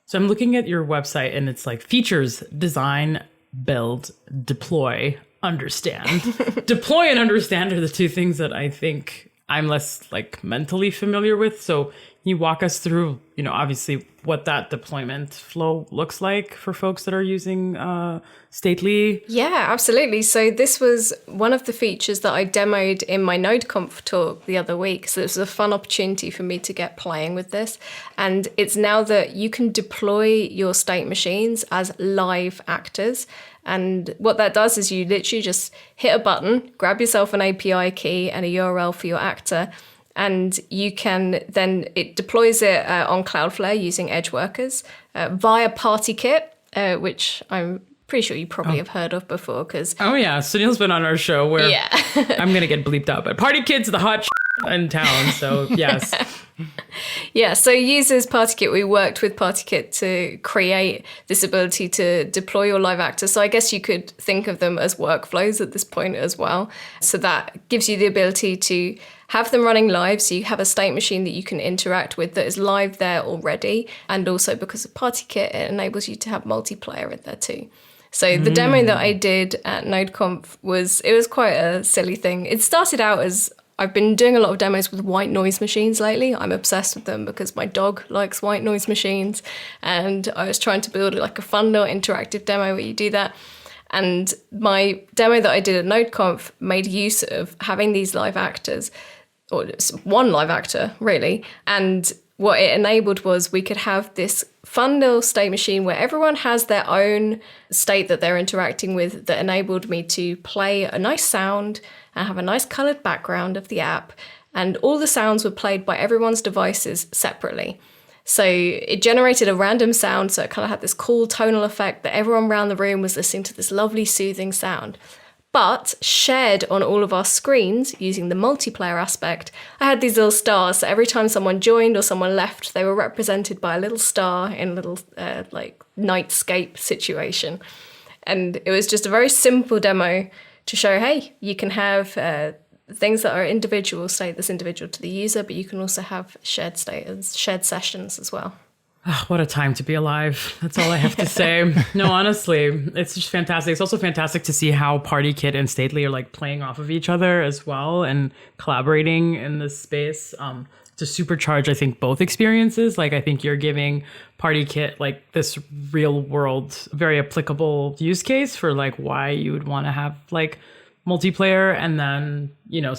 So I'm looking at your website and it's like features, design, build, deploy, understand. Deploy and understand are the two things that I think I'm less like mentally familiar with. So can you walk us through, you know, obviously what that deployment flow looks like for folks that are using Stately? Yeah, absolutely. So this was one of the features that I demoed in my NodeConf talk the other week. So this was a fun opportunity for me to get playing with this. And it's now that you can deploy your state machines as live actors. And what that does is you literally just hit a button, grab yourself an API key and a URL for your actor, and you can then, it deploys it on Cloudflare using Edge Workers via PartyKit, which I'm pretty sure you probably have heard of before because... Oh yeah, Sunil's been on our show where I'm going to get bleeped out, but PartyKit's the hot in town, so yes. Yeah, so uses PartyKit. We worked with PartyKit to create this ability to deploy your live actors. So I guess you could think of them as workflows at this point as well. So that gives you the ability to have them running live. So you have a state machine that you can interact with that is live there already. And also because of PartyKit, it enables you to have multiplayer in there too. So the demo that I did at NodeConf was quite a silly thing. It started out as I've been doing a lot of demos with white noise machines lately. I'm obsessed with them because my dog likes white noise machines. And I was trying to build like a fun little interactive demo where you do that. And my demo that I did at NodeConf made use of having these live actors, or one live actor really. And what it enabled was we could have this fun little state machine where everyone has their own state that they're interacting with that enabled me to play a nice sound and have a nice colored background of the app. And all the sounds were played by everyone's devices separately. So it generated a random sound, so it kind of had this cool tonal effect that everyone around the room was listening to this lovely soothing sound. But shared on all of our screens using the multiplayer aspect, I had these little stars. So every time someone joined or someone left, they were represented by a little star in a little like nightscape situation. And it was just a very simple demo to show, hey, you can have things that are individual, state that's individual to the user, but you can also have shared sessions as well. Oh, what a time to be alive. That's all I have to say. No, honestly, it's just fantastic. It's also fantastic to see how PartyKit and Stately are like playing off of each other as well and collaborating in this space to supercharge, I think, both experiences. Like, I think you're giving PartyKit like this real world, very applicable use case for like why you would want to have like multiplayer, and then, you know,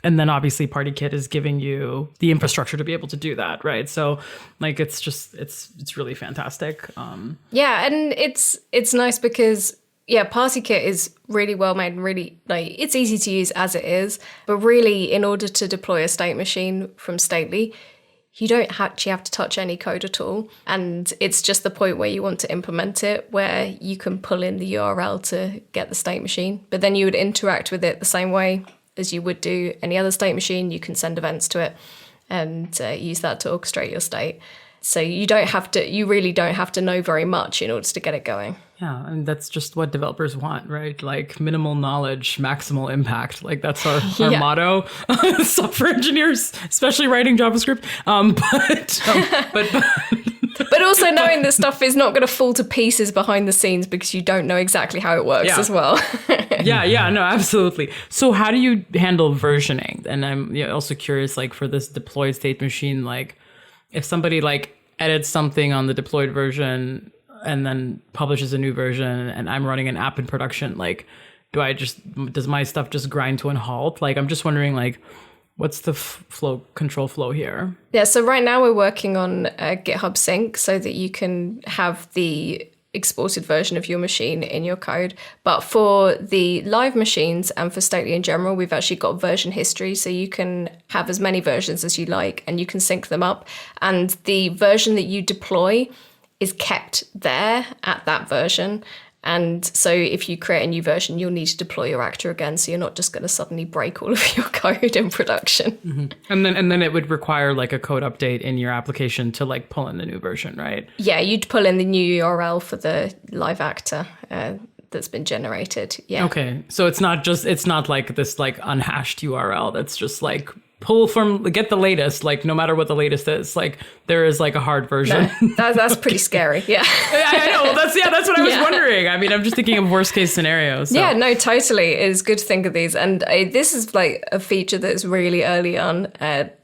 and then obviously PartyKit is giving you the infrastructure to be able to do that, right? So like it's just it's really fantastic. Yeah, and it's nice because PartyKit is really well made and really like it's easy to use as it is. But really, in order to deploy a state machine from Stately, you don't actually have to touch any code at all. And it's just the point where you want to implement it, where you can pull in the URL to get the state machine. But then you would interact with it the same way as you would do any other state machine. You can send events to it and use that to orchestrate your state. So you really don't have to know very much in order to get it going. Yeah, and that's just what developers want, right? Like minimal knowledge, maximal impact. Like that's our motto. Software engineers, especially writing JavaScript. But also knowing that stuff is not going to fall to pieces behind the scenes because you don't know exactly how it works as well. No, absolutely. So how do you handle versioning? And I'm also curious, like for this deployed state machine, like if somebody like edits something on the deployed version and then publishes a new version and I'm running an app in production, like does my stuff just grind to a halt? Like, I'm just wondering, like, what's the control flow here? Yeah, so right now we're working on GitHub Sync so that you can have the exported version of your machine in your code. But for the live machines and for Stately in general, we've actually got version history, so you can have as many versions as you like and you can sync them up. And the version that you deploy is kept there at that version. And so if you create a new version, you'll need to deploy your actor again. So you're not just going to suddenly break all of your code in production. Mm-hmm. And then it would require like a code update in your application to like pull in the new version, right? Yeah, you'd pull in the new URL for the live actor that's been generated. Yeah. Okay. So it's not like this like unhashed URL that's just like get the latest, like no matter what the latest is, like there is like a hard version. No, that's pretty scary. Yeah. I know. That's what I was wondering. I mean, I'm just thinking of worst case scenarios. So. Yeah, no, totally. It's good to think of these. And this is like a feature that's really early on.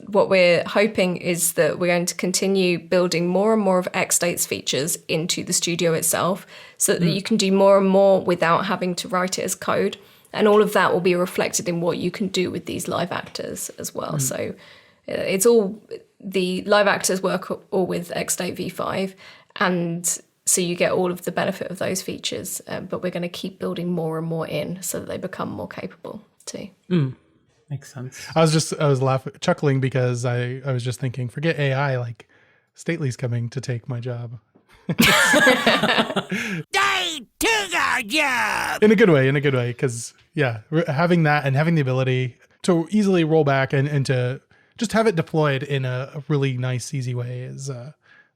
What we're hoping is that we're going to continue building more and more of XState's features into the studio itself so that you can do more and more without having to write it as code. And all of that will be reflected in what you can do with these live actors as well. So it's all, the live actors work all with XState v5. And so you get all of the benefit of those features. But we're going to keep building more and more in so that they become more capable too. Makes sense. I was chuckling because I was just thinking, forget AI, like Stately's coming to take my job. They took our job! In a good way, because having that and having the ability to easily roll back and to just have it deployed in a really nice, easy way is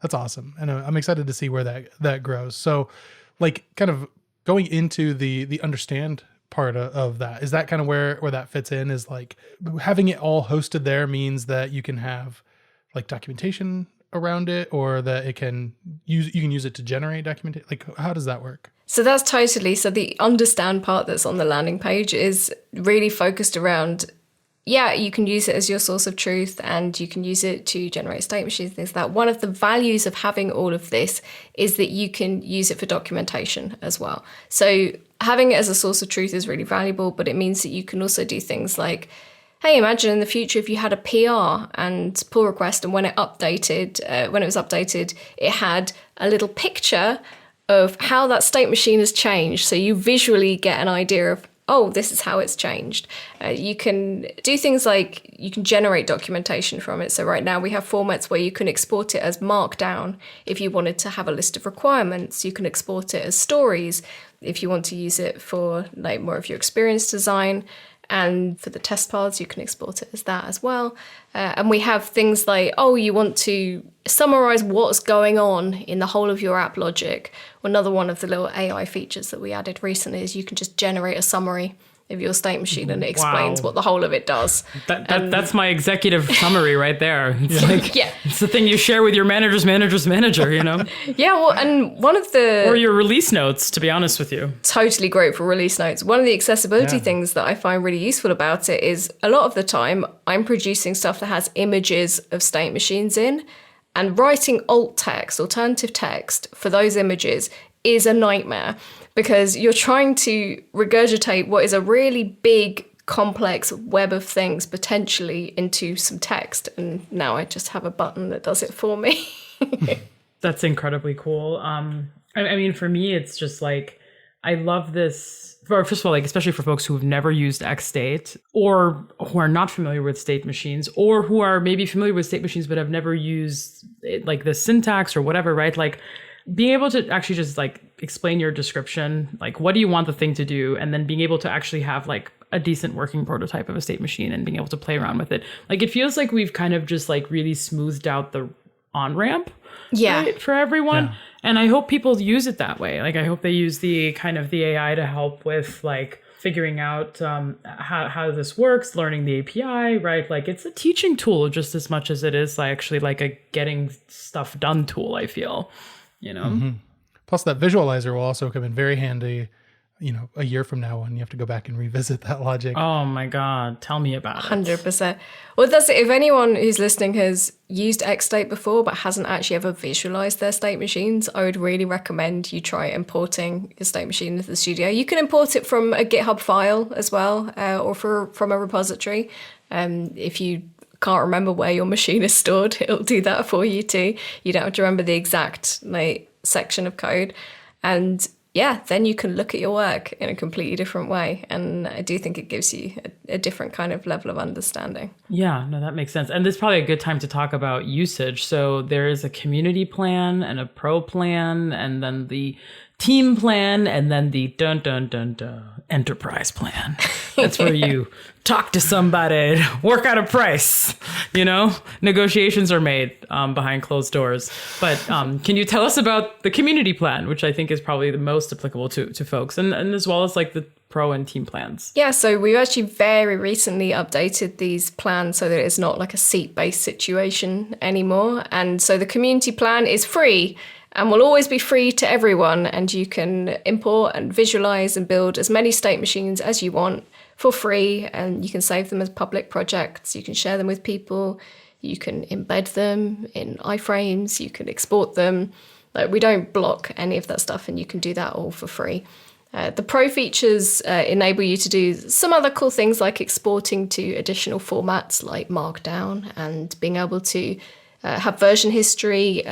that's awesome. And I'm excited to see where that grows. So, like, kind of going into the understand part of that, is that kind of where that fits in? Is like having it all hosted there means that you can have like documentation around it, or that you can use it to generate documentation? Like, how does that work? So that's totally, so the understand part that's on the landing page is really focused around, you can use it as your source of truth and you can use it to generate state machines, things like that. One of the values of having all of this is that you can use it for documentation as well. So having it as a source of truth is really valuable, but it means that you can also do things like, hey, imagine in the future if you had a PR and pull request, and when it was updated, it had a little picture of how that state machine has changed. So you visually get an idea of, oh, this is how it's changed. You can do things like you can generate documentation from it. So right now we have formats where you can export it as Markdown. If you wanted to have a list of requirements, you can export it as stories. If you want to use it for like more of your experience design, and for the test paths, you can export it as that as well. And we have things like, you want to summarize what's going on in the whole of your app logic. Another one of the little AI features that we added recently is you can just generate a summary of your state machine and it explains what the whole of it does. That's my executive summary right there. It's like, it's the thing you share with your manager's manager, you know? Yeah, well, and one of the... Or your release notes, to be honest with you. Totally great for release notes. One of the accessibility things that I find really useful about it is a lot of the time I'm producing stuff that has images of state machines in, and writing alt text, alternative text for those images is a nightmare, because you're trying to regurgitate what is a really big, complex web of things potentially into some text. And now I just have a button that does it for me. That's incredibly cool. I mean, for me, it's just like, I love this. First of all, like, especially for folks who have never used XState, or who are not familiar with state machines, or who are maybe familiar with state machines but have never used it, like the syntax or whatever, right? Like, being able to actually just like explain your description, like what do you want the thing to do, and then being able to actually have like a decent working prototype of a state machine and being able to play around with it. Like, it feels like we've kind of just like really smoothed out the on-ramp for everyone. Yeah. And I hope people use it that way. Like, I hope they use the kind of the AI to help with like figuring out how this works, learning the API, right? Like, it's a teaching tool just as much as it is like actually like a getting stuff done tool, I feel. You know, Plus that visualizer will also come in very handy a year from now when you have to go back and revisit that logic. Oh my God. Tell me about it. 100%. Well, that's it. If anyone who's listening has used XState before but hasn't actually ever visualized their state machines, I would really recommend you try importing your state machine into the studio. You can import it from a GitHub file as well, or from a repository. If you can't remember where your machine is stored, it'll do that for you too. You don't have to remember the exact section of code. And yeah, then you can look at your work in a completely different way. And I do think it gives you a different kind of level of understanding. Yeah, no, that makes sense. And this is probably a good time to talk about usage. So there is a community plan and a pro plan, and then the team plan, and then the enterprise plan. That's where you talk to somebody, work out a price, negotiations are made behind closed doors. But can you tell us about the community plan, which I think is probably the most applicable to folks, and as well as like the pro and team plans? Yeah, so we've actually very recently updated these plans so that it's not like a seat-based situation anymore. And so the community plan is free and will always be free to everyone. And you can import and visualize and build as many state machines as you want for free. And you can save them as public projects. You can share them with people. You can embed them in iframes. You can export them. We don't block any of that stuff, and you can do that all for free. The pro features enable you to do some other cool things like exporting to additional formats like Markdown, and being able to have version history,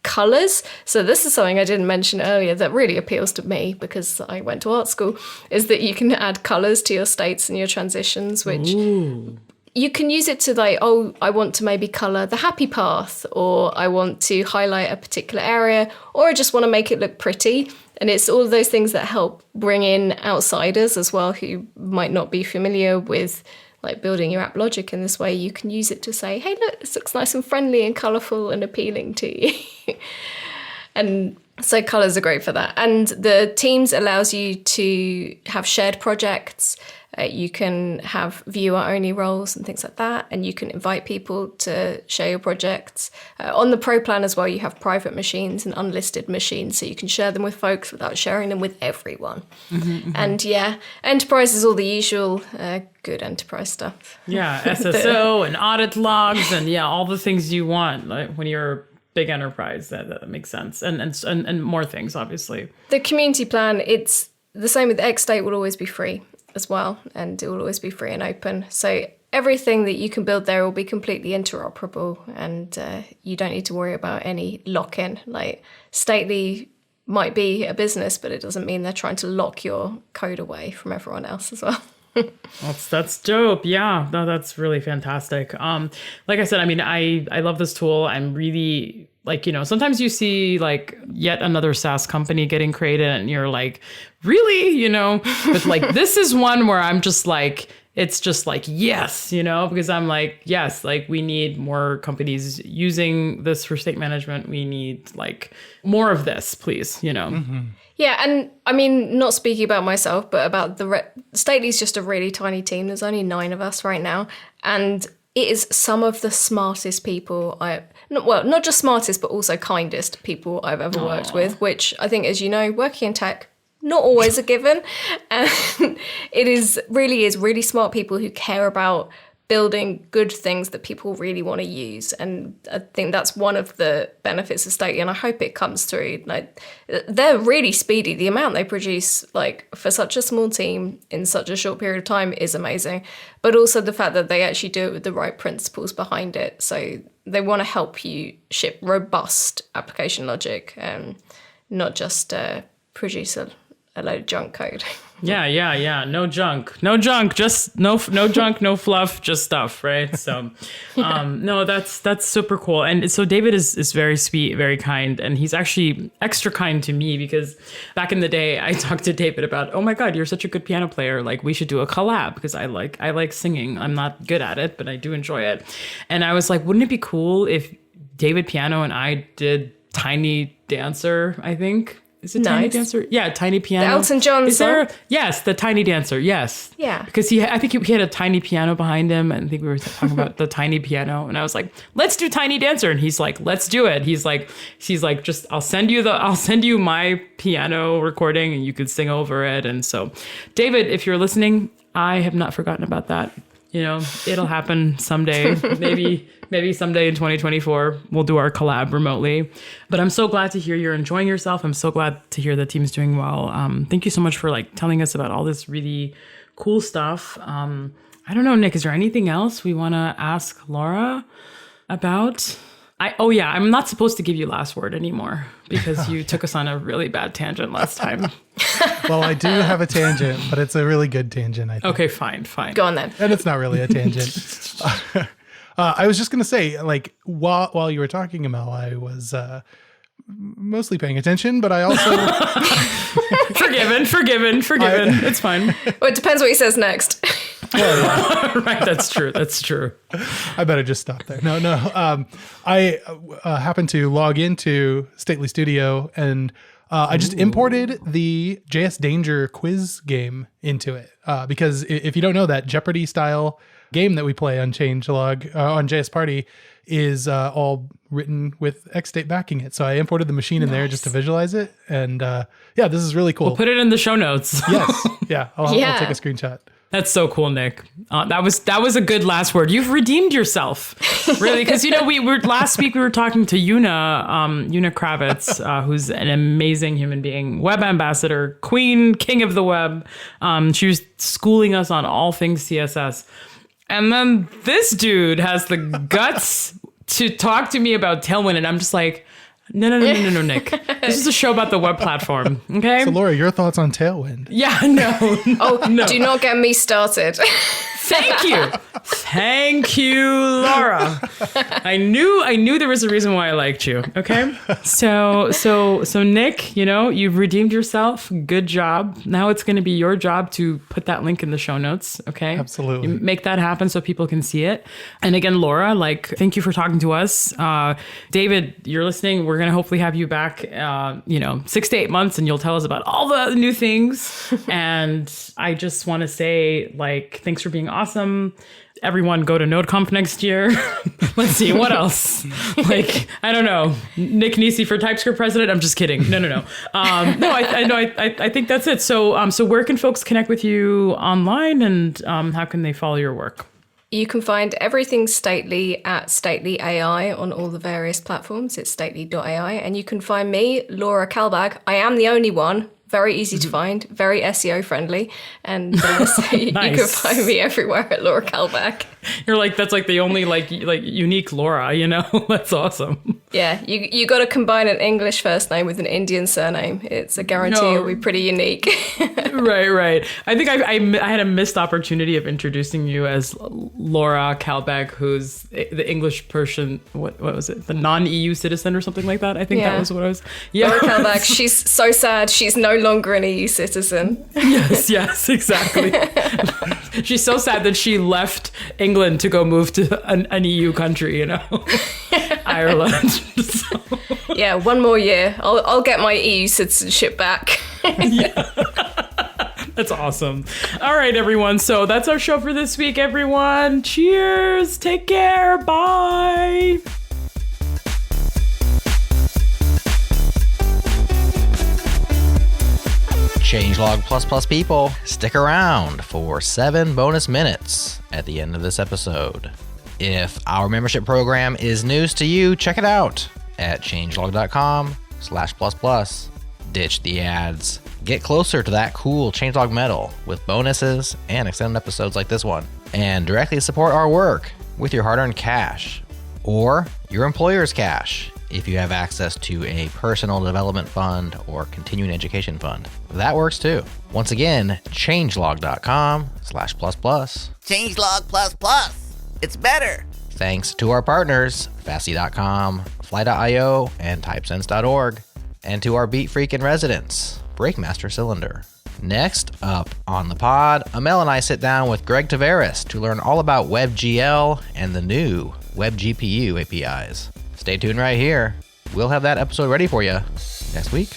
colors. So this is something I didn't mention earlier that really appeals to me because I went to art school, is that you can add colors to your states and your transitions, which you can use it to I want to maybe color the happy path, or I want to highlight a particular area, or I just want to make it look pretty. And it's all of those things that help bring in outsiders as well who might not be familiar with building your app logic in this way. You can use it to say, hey, look, this looks nice and friendly and colorful and appealing to you. And so colors are great for that. And the teams allows you to have shared projects. You can have viewer-only roles and things like that, and you can invite people to share your projects. On the Pro plan as well, you have private machines and unlisted machines, so you can share them with folks without sharing them with everyone. And yeah, enterprise is all the usual good enterprise stuff. Yeah, SSO and audit logs and all the things you want when you're a big enterprise. That makes sense. And more things, obviously. The community plan, it's the same with XState, will always be free as well, and it will always be free and open. So everything that you can build there will be completely interoperable, and you don't need to worry about any lock-in. Stately might be a business, but it doesn't mean they're trying to lock your code away from everyone else as well. That's dope. Yeah, no, that's really fantastic. Like I said, I mean, I love this tool. I'm really sometimes you see yet another SaaS company getting created and you're like, really, but this is one where I'm just it's just yes, because I'm yes, we need more companies using this for state management. We need more of this, please, Yeah, and I mean, not speaking about myself, but about Stately's just a really tiny team. There's only 9 of us right now, and it is some of the smartest people not just smartest, but also kindest people I've ever worked with, which I think, as you know, working in tech, not always a given. And it really is really smart people who care about building good things that people really want to use. And I think that's one of the benefits of Stately, and I hope it comes through. They're really speedy. The amount they produce, for such a small team in such a short period of time is amazing. But also the fact that they actually do it with the right principles behind it. So they want to help you ship robust application logic, not just produce a load of junk code. Yeah. No junk, just no junk, no fluff, just stuff, right? So, no, that's super cool. And so David is very sweet, very kind, and he's actually extra kind to me because back in the day, I talked to David about, oh my God, you're such a good piano player. We should do a collab because I like singing. I'm not good at it, but I do enjoy it. And I was like, wouldn't it be cool if David Piano and I did Tiny Dancer, I think? Is it Tiny Nice. Dancer? Yeah, Tiny Piano. The Elton John Is there? song? Yes, the Tiny Dancer. Yes. Yeah. Because I think he had a tiny piano behind him, and I think we were talking about the tiny piano, and I was like, "Let's do Tiny Dancer," and he's like, "Let's do it." He's like, just I'll send you my piano recording, and you could sing over it. And so, David, if you're listening, I have not forgotten about that. You know, it'll happen someday. Maybe someday in 2024, we'll do our collab remotely. But I'm so glad to hear you're enjoying yourself. I'm so glad to hear the team's doing well. Thank you so much for like telling us about all this really cool stuff. I don't know, Nick, is there anything else we want to ask Laura about? I'm not supposed to give you last word anymore because you took us on a really bad tangent last time. Well, I do have a tangent, but it's a really good tangent, I think. Okay, fine. Go on then. And it's not really a tangent. I was just going to say, like, while you were talking, Amel, I was mostly paying attention, but I also... Forgiven. It's fine. Well, it depends what he says next. Right, that's true. I better just stop there. No. I happened to log into Stately Studio, and I just imported the JS Danger quiz game into it. Because if you don't know, that Jeopardy style game that we play on Changelog, on JS Party, is all written with XState backing it. So I imported the machine in there just to visualize it. And this is really cool. We'll put it in the show notes. Yes. Yeah. I'll take a screenshot. That's so cool, Nick. That was a good last word. You've redeemed yourself, really, because last week we were talking to Una Kravitz, who's an amazing human being, web ambassador, king of the web. She was schooling us on all things CSS, and then this dude has the guts to talk to me about Tailwind, and I'm just like, no, Nick. This is a show about the web platform, okay? So, Laura, your thoughts on Tailwind? Yeah, no. Do not get me started. Thank you, Laura. I knew there was a reason why I liked you. Okay. So Nick, you've redeemed yourself. Good job. Now it's going to be your job to put that link in the show notes. Okay. Absolutely. You make that happen so people can see it. And again, Laura, thank you for talking to us. David, you're listening. We're going to hopefully have you back, 6 to 8 months, and you'll tell us about all the new things. And I just want to say, thanks for being awesome. Everyone go to NodeConf next year. Let's see, what else? I don't know. Nick Nisi for TypeScript president? I'm just kidding. No. I think that's it. So where can folks connect with you online, and how can they follow your work? You can find everything Stately at Stately AI on all the various platforms. It's stately.ai. And you can find me, Laura Kalbag. I am the only one. Very easy to find, very SEO friendly. And so you can find me everywhere at Laura Kalbag. You're that's the only unique Laura, That's awesome. Yeah, you got to combine an English first name with an Indian surname. It's a guarantee it'll be pretty unique. Right. I think I had a missed opportunity of introducing you as Laura Kalbag, who's the English person. What was it? The non-EU citizen or something like that. I think that was what I was. Yeah. Laura Kalbag. She's so sad. She's no longer an EU citizen. Yes, exactly. She's so sad that she left England to go move to an EU country, Ireland. So. Yeah, one more year. I'll get my EU citizenship back. Yeah. That's awesome. All right, everyone. So that's our show for this week, everyone. Cheers. Take care. Bye. Changelog++ people, stick around for 7 bonus minutes at the end of this episode. If our membership program is news to you, check it out at changelog.com/++. Ditch the ads. Get closer to that cool Changelog medal with bonuses and extended episodes like this one. And directly support our work with your hard-earned cash or your employer's cash if you have access to a personal development fund or continuing education fund. That works too. Once again, changelog.com/++. Changelog++. It's better. Thanks to our partners, Fastly.com, Fly.io, and Typesense.org. And to our Beat Freak in residence, Breakmaster Cylinder. Next up on the pod, Amel and I sit down with Greg Tavares to learn all about WebGL and the new WebGPU APIs. Stay tuned right here. We'll have that episode ready for you next week.